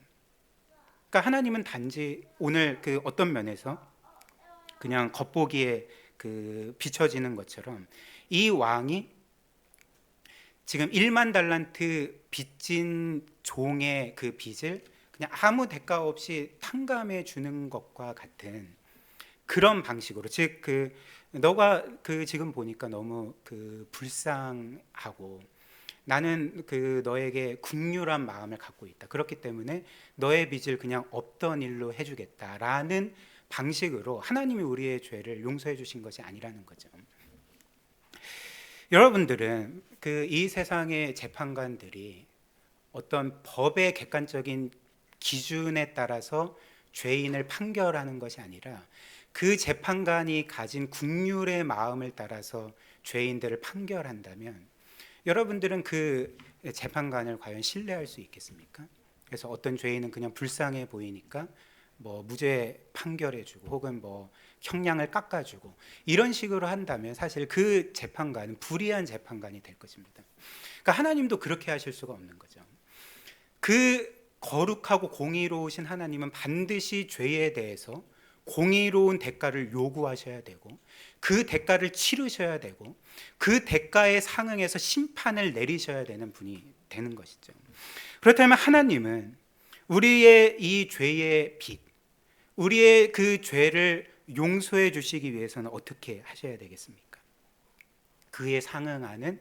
그러니까 하나님은 단지 오늘 그 어떤 면에서 그냥 겉보기에 그 비춰지는 것처럼 이 왕이 지금 1만 달란트 빚진 종의 그 빚을 그냥 아무 대가 없이 탕감해 주는 것과 같은 그런 방식으로, 즉 너가 지금 보니까 너무 불쌍하고 나는 너에게 긍휼한 마음을 갖고 있다. 그렇기 때문에 너의 빚을 그냥 없던 일로 해주겠다라는 방식으로 하나님이 우리의 죄를 용서해 주신 것이 아니라는 거죠. 여러분들은 이 세상의 재판관들이 어떤 법의 객관적인 기준에 따라서 죄인을 판결하는 것이 아니라 그 재판관이 가진 긍휼의 마음을 따라서 죄인들을 판결한다면 여러분들은 그 재판관을 과연 신뢰할 수 있겠습니까? 그래서 어떤 죄인은 그냥 불쌍해 보이니까 뭐 무죄 판결해주고 혹은 뭐 형량을 깎아주고 이런 식으로 한다면 사실 그 재판관은 불의한 재판관이 될 것입니다. 그러니까 하나님도 그렇게 하실 수가 없는 거죠. 그 거룩하고 공의로우신 하나님은 반드시 죄에 대해서 공의로운 대가를 요구하셔야 되고 그 대가를 치르셔야 되고 그 대가에 상응해서 심판을 내리셔야 되는 분이 되는 것이죠. 그렇다면 하나님은 우리의 이 죄의 빚, 우리의 그 죄를 용서해 주시기 위해서는 어떻게 하셔야 되겠습니까? 그에 상응하는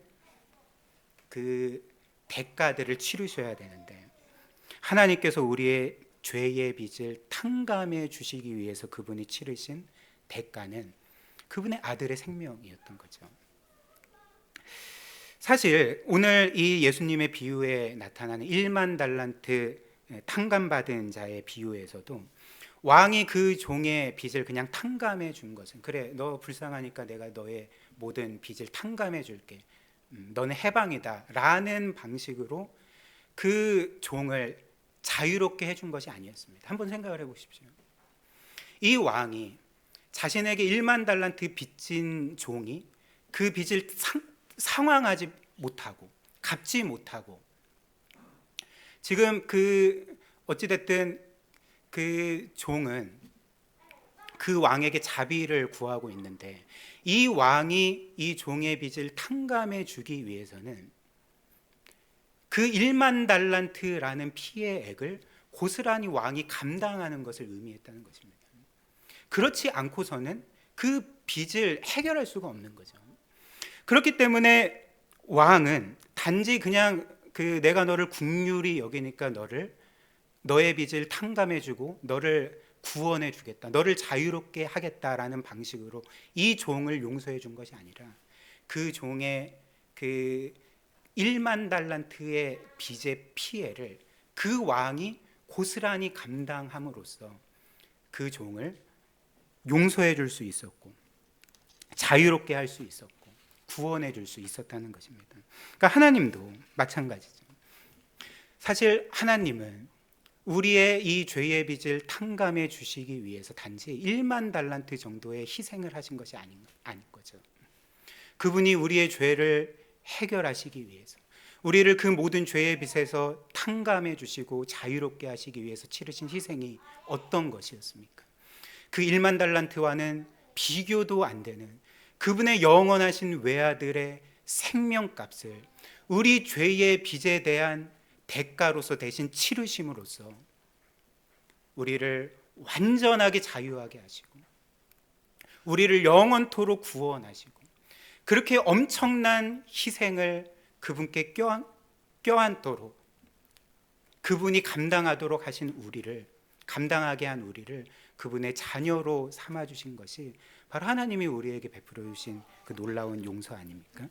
그 대가들을 치르셔야 되는데, 하나님께서 우리의 죄의 빚을 탕감해 주시기 위해서 그분이 치르신 대가는 그분의 아들의 생명이었던 거죠. 사실 오늘 이 예수님의 비유에 나타나는 1만 달란트 탕감받은 자의 비유에서도 왕이 그 종의 빚을 그냥 탕감해 준 것은, 그래 너 불쌍하니까 내가 너의 모든 빚을 탕감해 줄게, 너는 해방이다 라는 방식으로 그 종을 자유롭게 해준 것이 아니었습니다. 한번 생각을 해보십시오. 이 왕이 자신에게 1만 달란트 빚진 종이 그 빚을 상환하지 못하고 갚지 못하고, 지금 그 어찌됐든 그 종은 그 왕에게 자비를 구하고 있는데, 이 왕이 이 종의 빚을 탕감해 주기 위해서는 그 1만 달란트라는 피해액을 고스란히 왕이 감당하는 것을 의미했다는 것입니다. 그렇지 않고서는 그 빚을 해결할 수가 없는 거죠. 그렇기 때문에 왕은 단지 그냥 내가 너를 긍휼히 여기니까 너의 빚을 탕감해 주고 너를 구원해 주겠다, 너를 자유롭게 하겠다라는 방식으로 이 종을 용서해 준 것이 아니라, 그 종의 그 1만 달란트의 빚의 피해를 그 왕이 고스란히 감당함으로써 그 종을 용서해 줄 수 있었고 자유롭게 할 수 있었고 구원해 줄 수 있었다는 것입니다. 그러니까 하나님도 마찬가지죠. 사실 하나님은 우리의 이 죄의 빚을 탕감해 주시기 위해서 단지 1만 달란트 정도의 희생을 하신 것이 아닌 거죠. 그분이 우리의 죄를 해결하시기 위해서, 우리를 그 모든 죄의 빚에서 탕감해 주시고 자유롭게 하시기 위해서 치르신 희생이 어떤 것이었습니까? 그 1만 달란트와는 비교도 안 되는 그분의 영원하신 외아들의 생명값을 우리 죄의 빚에 대한 대가로서 대신 치르심으로써 우리를 완전하게 자유하게 하시고 우리를 영원토록 구원하시고, 그렇게 엄청난 희생을 그분께 껴안도록 그분이 감당하도록 하신 우리를, 감당하게 한 우리를 그분의 자녀로 삼아주신 것이 바로 하나님이 우리에게 베풀어 주신 그 놀라운 용서 아닙니까?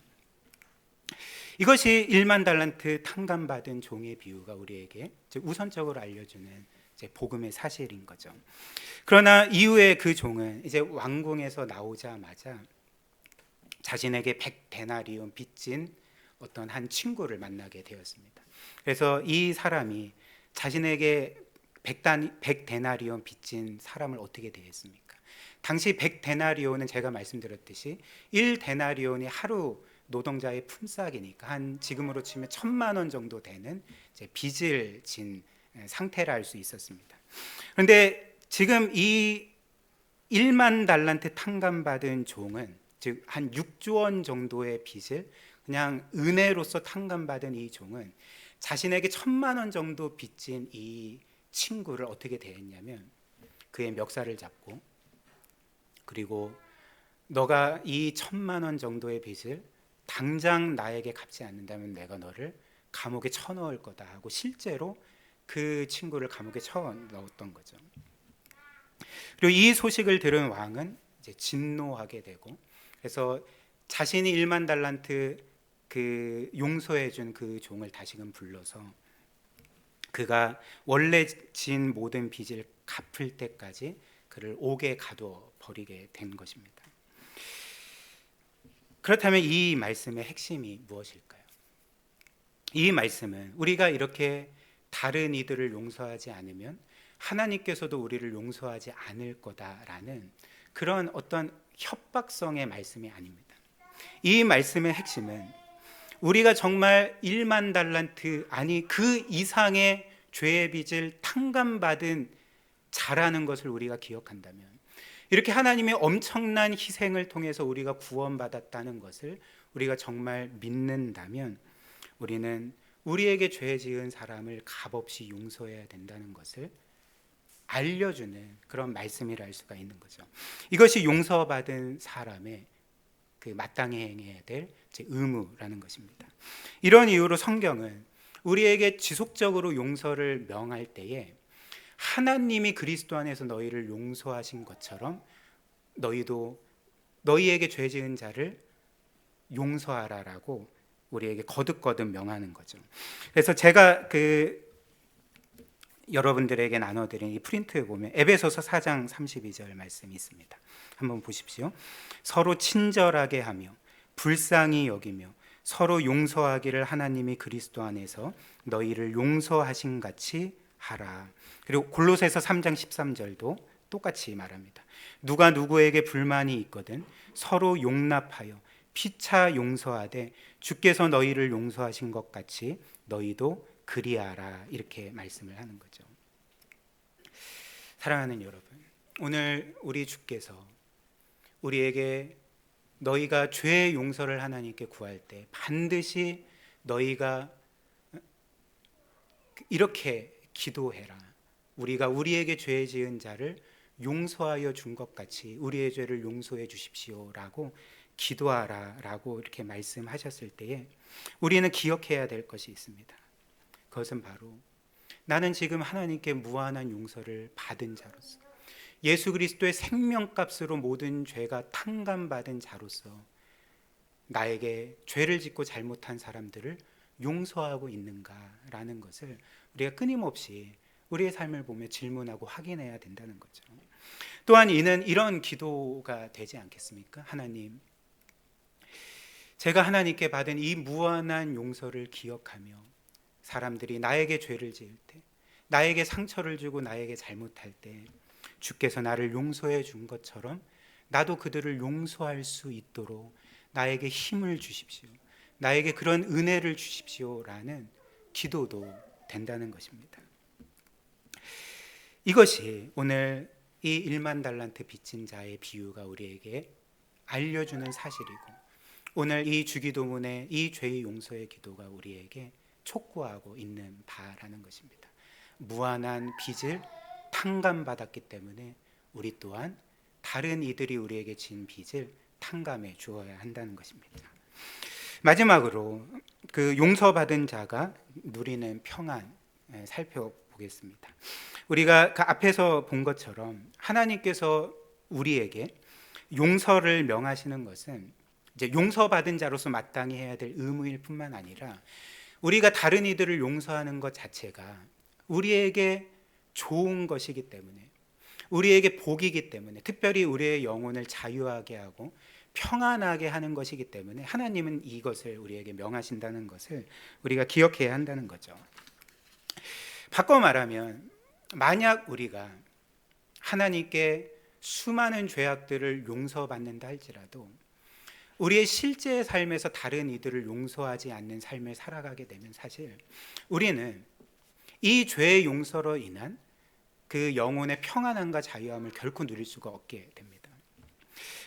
이것이 1만 달란트 탕감받은 종의 비유가 우리에게 우선적으로 알려주는 복음의 사실인 거죠. 그러나 이후에 그 종은 이제 왕궁에서 나오자마자 자신에게 100데나리온 빚진 어떤 한 친구를 만나게 되었습니다. 그래서 이 사람이 자신에게 100데나리온 빚진 사람을 어떻게 대했습니까? 당시 100데나리온은 제가 말씀드렸듯이 1데나리온이 하루 노동자의 품삯이니까 한 지금으로 치면 1,000만 원 정도 되는 빚을 진 상태라 할 수 있었습니다. 그런데 지금 이 1만 달란트 탕감받은 종은, 즉 한 6조 원 정도의 빚을 그냥 은혜로서 탕감받은 이 종은 자신에게 1,000만 원 정도 빚진 이 친구를 어떻게 대했냐면, 그의 멱살을 잡고, 그리고 너가 이 1,000만 원 정도의 빚을 당장 나에게 갚지 않는다면 내가 너를 감옥에 쳐넣을 거다 하고 실제로 그 친구를 감옥에 쳐넣었던 거죠. 그리고 이 소식을 들은 왕은 이제 진노하게 되고, 그래서 자신이 1만 달란트 그 용서해 준 그 종을 다시금 불러서 그가 원래 진 모든 빚을 갚을 때까지 그를 옥에 가둬 버리게 된 것입니다. 그렇다면 이 말씀의 핵심이 무엇일까요? 이 말씀은 우리가 이렇게 다른 이들을 용서하지 않으면 하나님께서도 우리를 용서하지 않을 거다라는 그런 어떤 협박성의 말씀이 아닙니다. 이 말씀의 핵심은 우리가 정말 1만 달란트, 아니 그 이상의 죄의 빚을 탕감받은 자라는 것을 우리가 기억한다면, 이렇게 하나님의 엄청난 희생을 통해서 우리가 구원받았다는 것을 우리가 정말 믿는다면 우리는 우리에게 죄 지은 사람을 값없이 용서해야 된다는 것을 알려주는 그런 말씀이라 할 수가 있는 거죠. 이것이 용서받은 사람의 그 마땅히 행해야 될 의무라는 것입니다. 이런 이유로 성경은 우리에게 지속적으로 용서를 명할 때에 하나님이 그리스도 안에서 너희를 용서하신 것처럼 너희도 너희에게 죄 지은 자를 용서하라라고 우리에게 거듭거듭 명하는 거죠. 그래서 제가 여러분들에게 나눠드린 이 프린트에 보면 에베소서 4장 32절 말씀이 있습니다. 한번 보십시오. 서로 친절하게 하며 불쌍히 여기며 서로 용서하기를 하나님이 그리스도 안에서 너희를 용서하신 같이 하라. 그리고 골로새서 3장 13절도 똑같이 말합니다. 누가 누구에게 불만이 있거든 서로 용납하여 피차 용서하되 주께서 너희를 용서하신 것 같이 너희도 그리하라. 이렇게 말씀을 하는 거죠. 사랑하는 여러분, 오늘 우리 주께서 우리에게 너희가 죄의 용서를 하나님께 구할 때 반드시 너희가 이렇게 기도해라. 우리가 우리에게 죄 지은 자를 용서하여 준 것 같이 우리의 죄를 용서해 주십시오라고 기도하라라고 이렇게 말씀하셨을 때에 우리는 기억해야 될 것이 있습니다. 그것은 바로 나는 지금 하나님께 무한한 용서를 받은 자로서 예수 그리스도의 생명값으로 모든 죄가 탕감받은 자로서 나에게 죄를 짓고 잘못한 사람들을 용서하고 있는가라는 것을 우리가 끊임없이 우리의 삶을 보며 질문하고 확인해야 된다는 거죠. 또한 이는 이런 기도가 되지 않겠습니까? 하나님, 제가 하나님께 받은 이 무한한 용서를 기억하며 사람들이 나에게 죄를 지을 때, 나에게 상처를 주고 나에게 잘못할 때 주께서 나를 용서해 준 것처럼 나도 그들을 용서할 수 있도록 나에게 힘을 주십시오. 나에게 그런 은혜를 주십시오라는 기도도 된다는 것입니다. 이것이 오늘 이 1만 달란트 빚진 자의 비유가 우리에게 알려주는 사실이고 오늘 이 주기도문의 이 죄의 용서의 기도가 우리에게 촉구하고 있는 바라는 것입니다. 무한한 빚을 탕감받았기 때문에 우리 또한 다른 이들이 우리에게 진 빚을 탕감해 주어야 한다는 것입니다. 마지막으로 그 용서받은 자가 누리는 평안 살펴보겠습니다. 우리가 그 앞에서 본 것처럼 하나님께서 우리에게 용서를 명하시는 것은 이제 용서받은 자로서 마땅히 해야 될 의무일 뿐만 아니라 우리가 다른 이들을 용서하는 것 자체가 우리에게 좋은 것이기 때문에 우리에게 복이기 때문에 특별히 우리의 영혼을 자유하게 하고 평안하게 하는 것이기 때문에 하나님은 이것을 우리에게 명하신다는 것을 우리가 기억해야 한다는 거죠. 바꿔 말하면 만약 우리가 하나님께 수많은 죄악들을 용서받는다 할지라도 우리의 실제 삶에서 다른 이들을 용서하지 않는 삶을 살아가게 되면 사실 우리는 이 죄의 용서로 인한 그 영혼의 평안함과 자유함을 결코 누릴 수가 없게 됩니다.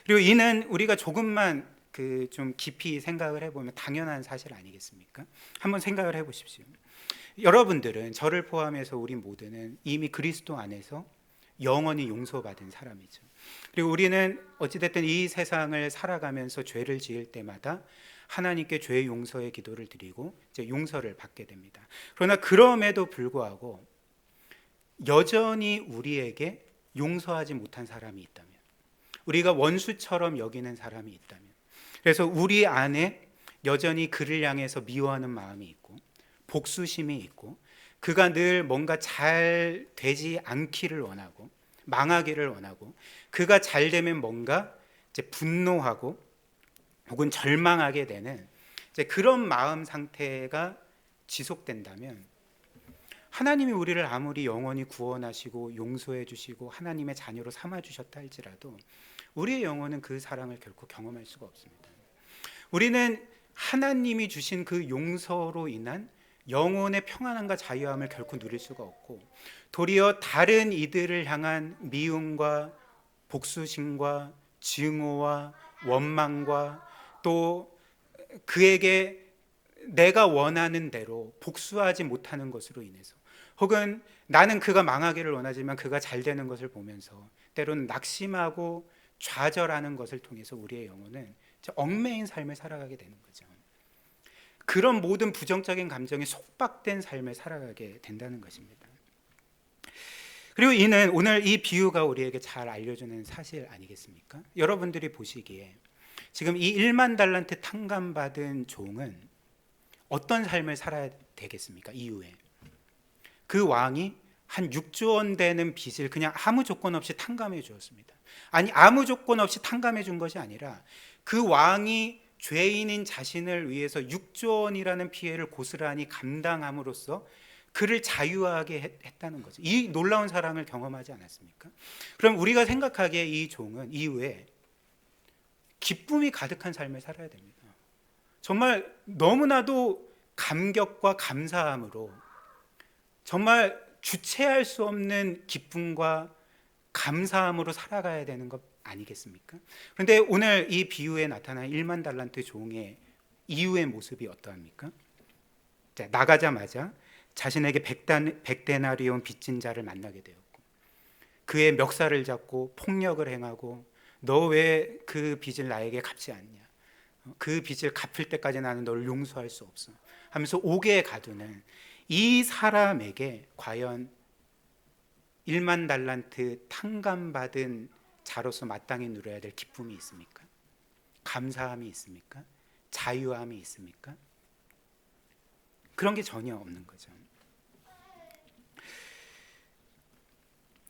그리고 이는 우리가 조금만 좀 깊이 생각을 해보면 당연한 사실 아니겠습니까? 한번 생각을 해보십시오. 여러분들은 저를 포함해서 우리 모두는 이미 그리스도 안에서 영원히 용서받은 사람이죠. 그리고 우리는 어찌됐든 이 세상을 살아가면서 죄를 지을 때마다 하나님께 죄 용서의 기도를 드리고 이제 용서를 받게 됩니다. 그러나 그럼에도 불구하고 여전히 우리에게 용서하지 못한 사람이 있다면, 우리가 원수처럼 여기는 사람이 있다면, 그래서 우리 안에 여전히 그를 향해서 미워하는 마음이 있고 복수심이 있고 그가 늘 뭔가 잘 되지 않기를 원하고 망하기를 원하고 그가 잘 되면 뭔가 이제 분노하고 혹은 절망하게 되는 이제 그런 마음 상태가 지속된다면 하나님이 우리를 아무리 영원히 구원하시고 용서해 주시고 하나님의 자녀로 삼아 주셨다 할지라도 우리의 영혼은 그 사랑을 결코 경험할 수가 없습니다. 우리는 하나님이 주신 그 용서로 인한 영혼의 평안함과 자유함을 결코 누릴 수가 없고 도리어 다른 이들을 향한 미움과 복수심과 증오와 원망과 또 그에게 내가 원하는 대로 복수하지 못하는 것으로 인해서, 혹은 나는 그가 망하기를 원하지만 그가 잘 되는 것을 보면서 때로는 낙심하고 좌절하는 것을 통해서 우리의 영혼은 얽매인 삶을 살아가게 되는 거죠. 그런 모든 부정적인 감정에 속박된 삶을 살아가게 된다는 것입니다. 그리고 이는 오늘 이 비유가 우리에게 잘 알려주는 사실 아니겠습니까? 여러분들이 보시기에 지금 이 1만 달란트 탕감받은 종은 어떤 삶을 살아야 되겠습니까? 이후에 그 왕이 한 6조 원 되는 빚을 그냥 아무 조건 없이 탕감해 주었습니다. 아니, 아무 조건 없이 탕감해 준 것이 아니라 그 왕이 죄인인 자신을 위해서 6조 원이라는 피해를 고스란히 감당함으로써 그를 자유하게 했다는 거죠. 이 놀라운 사랑을 경험하지 않았습니까? 그럼 우리가 생각하기에 이 종은 이후에 기쁨이 가득한 삶을 살아야 됩니다. 정말 너무나도 감격과 감사함으로 정말 주체할 수 없는 기쁨과 감사함으로 살아가야 되는 것 아니겠습니까? 그런데 오늘 이 비유에 나타난 1만 달란트 종의 이후의 모습이 어떠합니까? 자, 나가자마자 자신에게 100데나리온 빚진 자를 만나게 되었고 그의 멱살을 잡고 폭력을 행하고 너 왜 그 빚을 나에게 갚지 않냐? 그 빚을 갚을 때까지 나는 너를 용서할 수 없어 하면서 옥에 가두는 이 사람에게 과연 1만 달란트 탕감받은 자로서 마땅히 누려야 될 기쁨이 있습니까? 감사함이 있습니까? 자유함이 있습니까? 그런 게 전혀 없는 거죠.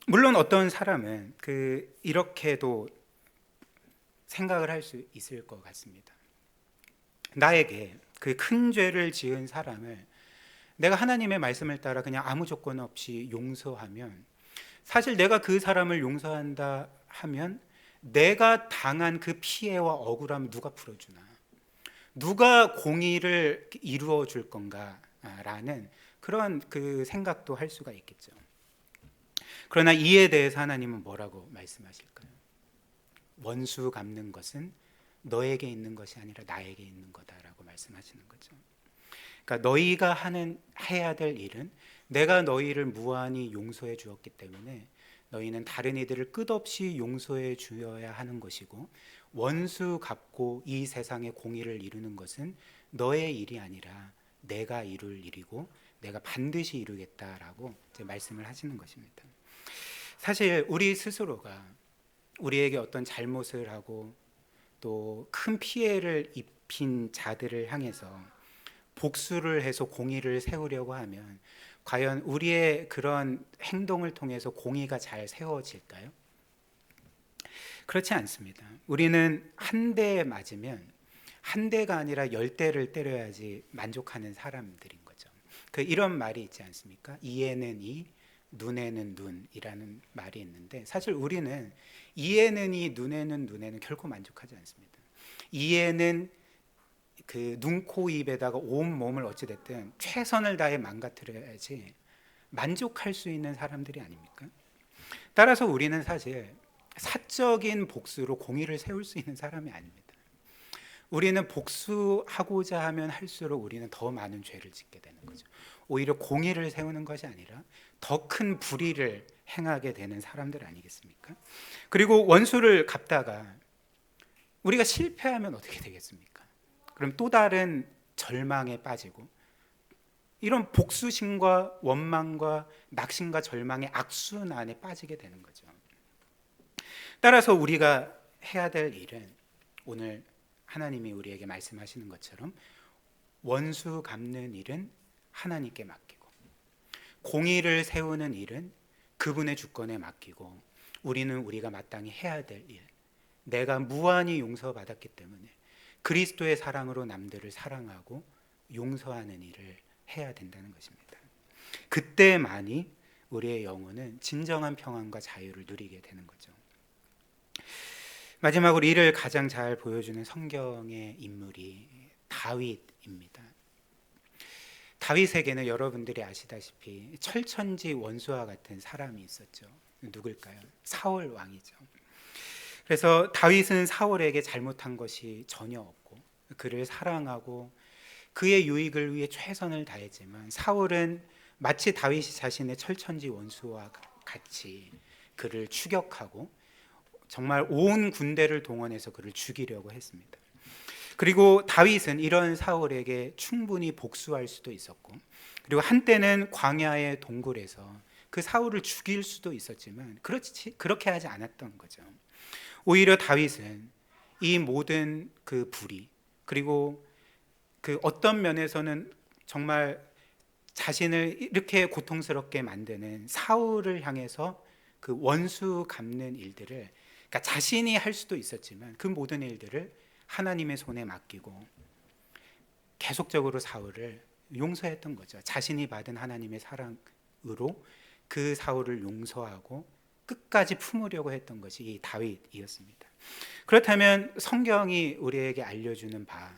물론 어떤 사람은 이렇게도 생각을 할 수 있을 것 같습니다. 나에게 그 큰 죄를 지은 사람을 내가 하나님의 말씀을 따라 그냥 아무 조건 없이 용서하면, 사실 내가 그 사람을 용서한다 하면 내가 당한 그 피해와 억울함 누가 풀어주나, 누가 공의를 이루어 줄 건가라는 그런 그 생각도 할 수가 있겠죠. 그러나 이에 대해서 하나님은 뭐라고 말씀하실까요? 원수 갚는 것은 너에게 있는 것이 아니라 나에게 있는 거다라고 말씀하시는 거죠. 그러니까 너희가 해야 될 일은 내가 너희를 무한히 용서해 주었기 때문에 너희는 다른 이들을 끝없이 용서해 주어야 하는 것이고, 원수 갚고 이 세상의 공의를 이루는 것은 너의 일이 아니라 내가 이룰 일이고 내가 반드시 이루겠다라고 이제 말씀을 하시는 것입니다. 사실 우리 스스로가 우리에게 어떤 잘못을 하고 또 큰 피해를 입힌 자들을 향해서 복수를 해서 공의를 세우려고 하면 과연 우리의 그런 행동을 통해서 공의가 잘 세워질까요? 그렇지 않습니다. 우리는 한 대 맞으면 한 대가 아니라 10대를 때려야지 만족하는 사람들인 거죠. 이런 말이 있지 않습니까? 이에는 이, 눈에는 눈이라는 말이 있는데, 사실 우리는 이에는 이, 눈에는 결코 만족하지 않습니다. 이에는 눈, 코, 입에다가 온 몸을 어찌됐든 최선을 다해 망가뜨려야지 만족할 수 있는 사람들이 아닙니까? 따라서 우리는 사실 사적인 복수로 공의를 세울 수 있는 사람이 아닙니다. 우리는 복수하고자 하면 할수록 우리는 더 많은 죄를 짓게 되는 거죠. 오히려 공의를 세우는 것이 아니라 더 큰 불의를 행하게 되는 사람들 아니겠습니까? 그리고 원수를 갚다가 우리가 실패하면 어떻게 되겠습니까? 그럼 또 다른 절망에 빠지고 이런 복수심과 원망과 낙심과 절망의 악순환에 빠지게 되는 거죠. 따라서 우리가 해야 될 일은 오늘 하나님이 우리에게 말씀하시는 것처럼 원수 갚는 일은 하나님께 맡기고 공의를 세우는 일은 그분의 주권에 맡기고, 우리는 우리가 마땅히 해야 될 일, 내가 무한히 용서받았기 때문에 그리스도의 사랑으로 남들을 사랑하고 용서하는 일을 해야 된다는 것입니다. 그때만이 우리의 영혼은 진정한 평안과 자유를 누리게 되는 거죠. 마지막으로 이를 가장 잘 보여주는 성경의 인물이 다윗입니다. 다윗에게는 여러분들이 아시다시피 철천지 원수와 같은 사람이 있었죠. 누굴까요? 사울 왕이죠. 그래서 다윗은 사울에게 잘못한 것이 전혀 없고 그를 사랑하고 그의 유익을 위해 최선을 다했지만 사울은 마치 다윗이 자신의 철천지 원수와 같이 그를 추격하고 정말 온 군대를 동원해서 그를 죽이려고 했습니다. 그리고 다윗은 이런 사울에게 충분히 복수할 수도 있었고, 그리고 한때는 광야의 동굴에서 그 사울을 죽일 수도 있었지만 그렇게 하지 않았던 거죠. 오히려 다윗은 이 모든 그 불의, 그리고 그 어떤 면에서는 정말 자신을 이렇게 고통스럽게 만드는 사울을 향해서 그 원수 갚는 일들을, 그러니까 자신이 할 수도 있었지만 그 모든 일들을 하나님의 손에 맡기고 계속적으로 사울을 용서했던 거죠. 자신이 받은 하나님의 사랑으로 그 사울을 용서하고 끝까지 품으려고 했던 것이 이 다윗이었습니다. 그렇다면 성경이 우리에게 알려주는 바,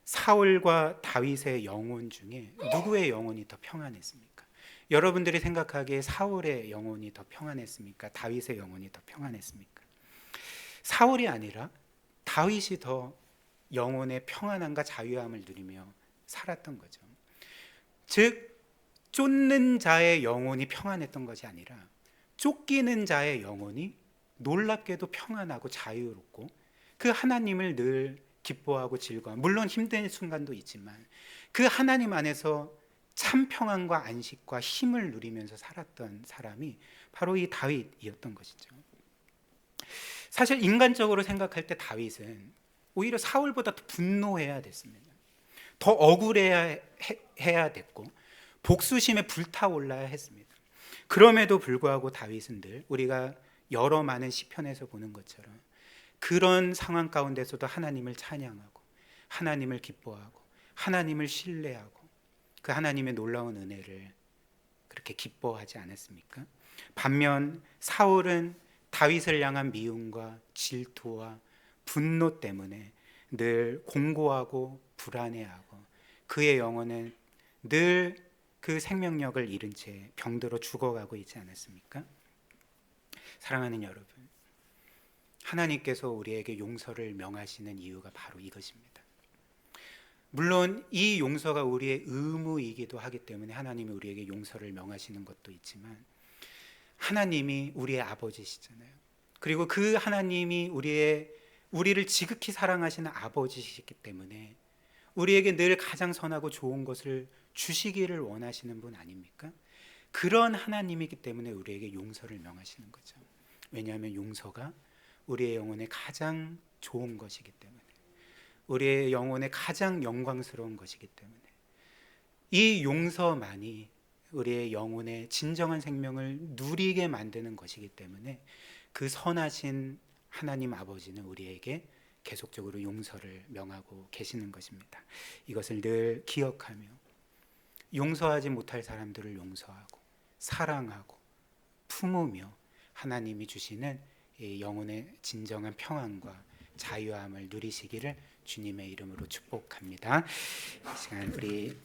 사울과 다윗의 영혼 중에 누구의 영혼이 더 평안했습니까? 여러분들이 생각하기에 사울의 영혼이 더 평안했습니까? 다윗의 영혼이 더 평안했습니까? 사울이 아니라 다윗이 더 영혼의 평안함과 자유함을 누리며 살았던 거죠. 즉 쫓는 자의 영혼이 평안했던 것이 아니라 쫓기는 자의 영혼이 놀랍게도 평안하고 자유롭고 그 하나님을 늘 기뻐하고 즐거워, 물론 힘든 순간도 있지만 그 하나님 안에서 참 평안과 안식과 힘을 누리면서 살았던 사람이 바로 이 다윗이었던 것이죠. 사실 인간적으로 생각할 때 다윗은 오히려 사울보다 더 분노해야 됐습니다. 더 억울해야 됐고 복수심에 불타올라야 했습니다. 그럼에도 불구하고 다윗은 늘 우리가 여러 많은 시편에서 보는 것처럼 그런 상황 가운데서도 하나님을 찬양하고 하나님을 기뻐하고 하나님을 신뢰하고 그 하나님의 놀라운 은혜를 그렇게 기뻐하지 않았습니까? 반면 사울은 다윗을 향한 미움과 질투와 분노 때문에 늘 공고하고 불안해하고 그의 영혼은 늘 그 생명력을 잃은 채 병들어 죽어가고 있지 않았습니까? 사랑하는 여러분, 하나님께서 우리에게 용서를 명하시는 이유가 바로 이것입니다. 물론 이 용서가 우리의 의무이기도 하기 때문에 하나님이 우리에게 용서를 명하시는 것도 있지만 하나님이 우리의 아버지시잖아요. 그리고 그 하나님이 우리를 지극히 사랑하시는 아버지시기 때문에 우리에게 늘 가장 선하고 좋은 것을 주시기를 원하시는 분 아닙니까? 그런 하나님이기 때문에 우리에게 용서를 명하시는 거죠. 왜냐하면 용서가 우리의 영혼에 가장 좋은 것이기 때문에, 우리의 영혼에 가장 영광스러운 것이기 때문에, 이 용서만이 우리의 영혼의 진정한 생명을 누리게 만드는 것이기 때문에 그 선하신 하나님 아버지는 우리에게 계속적으로 용서를 명하고 계시는 것입니다. 이것을 늘 기억하며 용서하지 못할 사람들을 용서하고 사랑하고 품으며 하나님이 주시는 영혼의 진정한 평안과 자유함을 누리시기를 주님의 이름으로 축복합니다. 이 시간 우리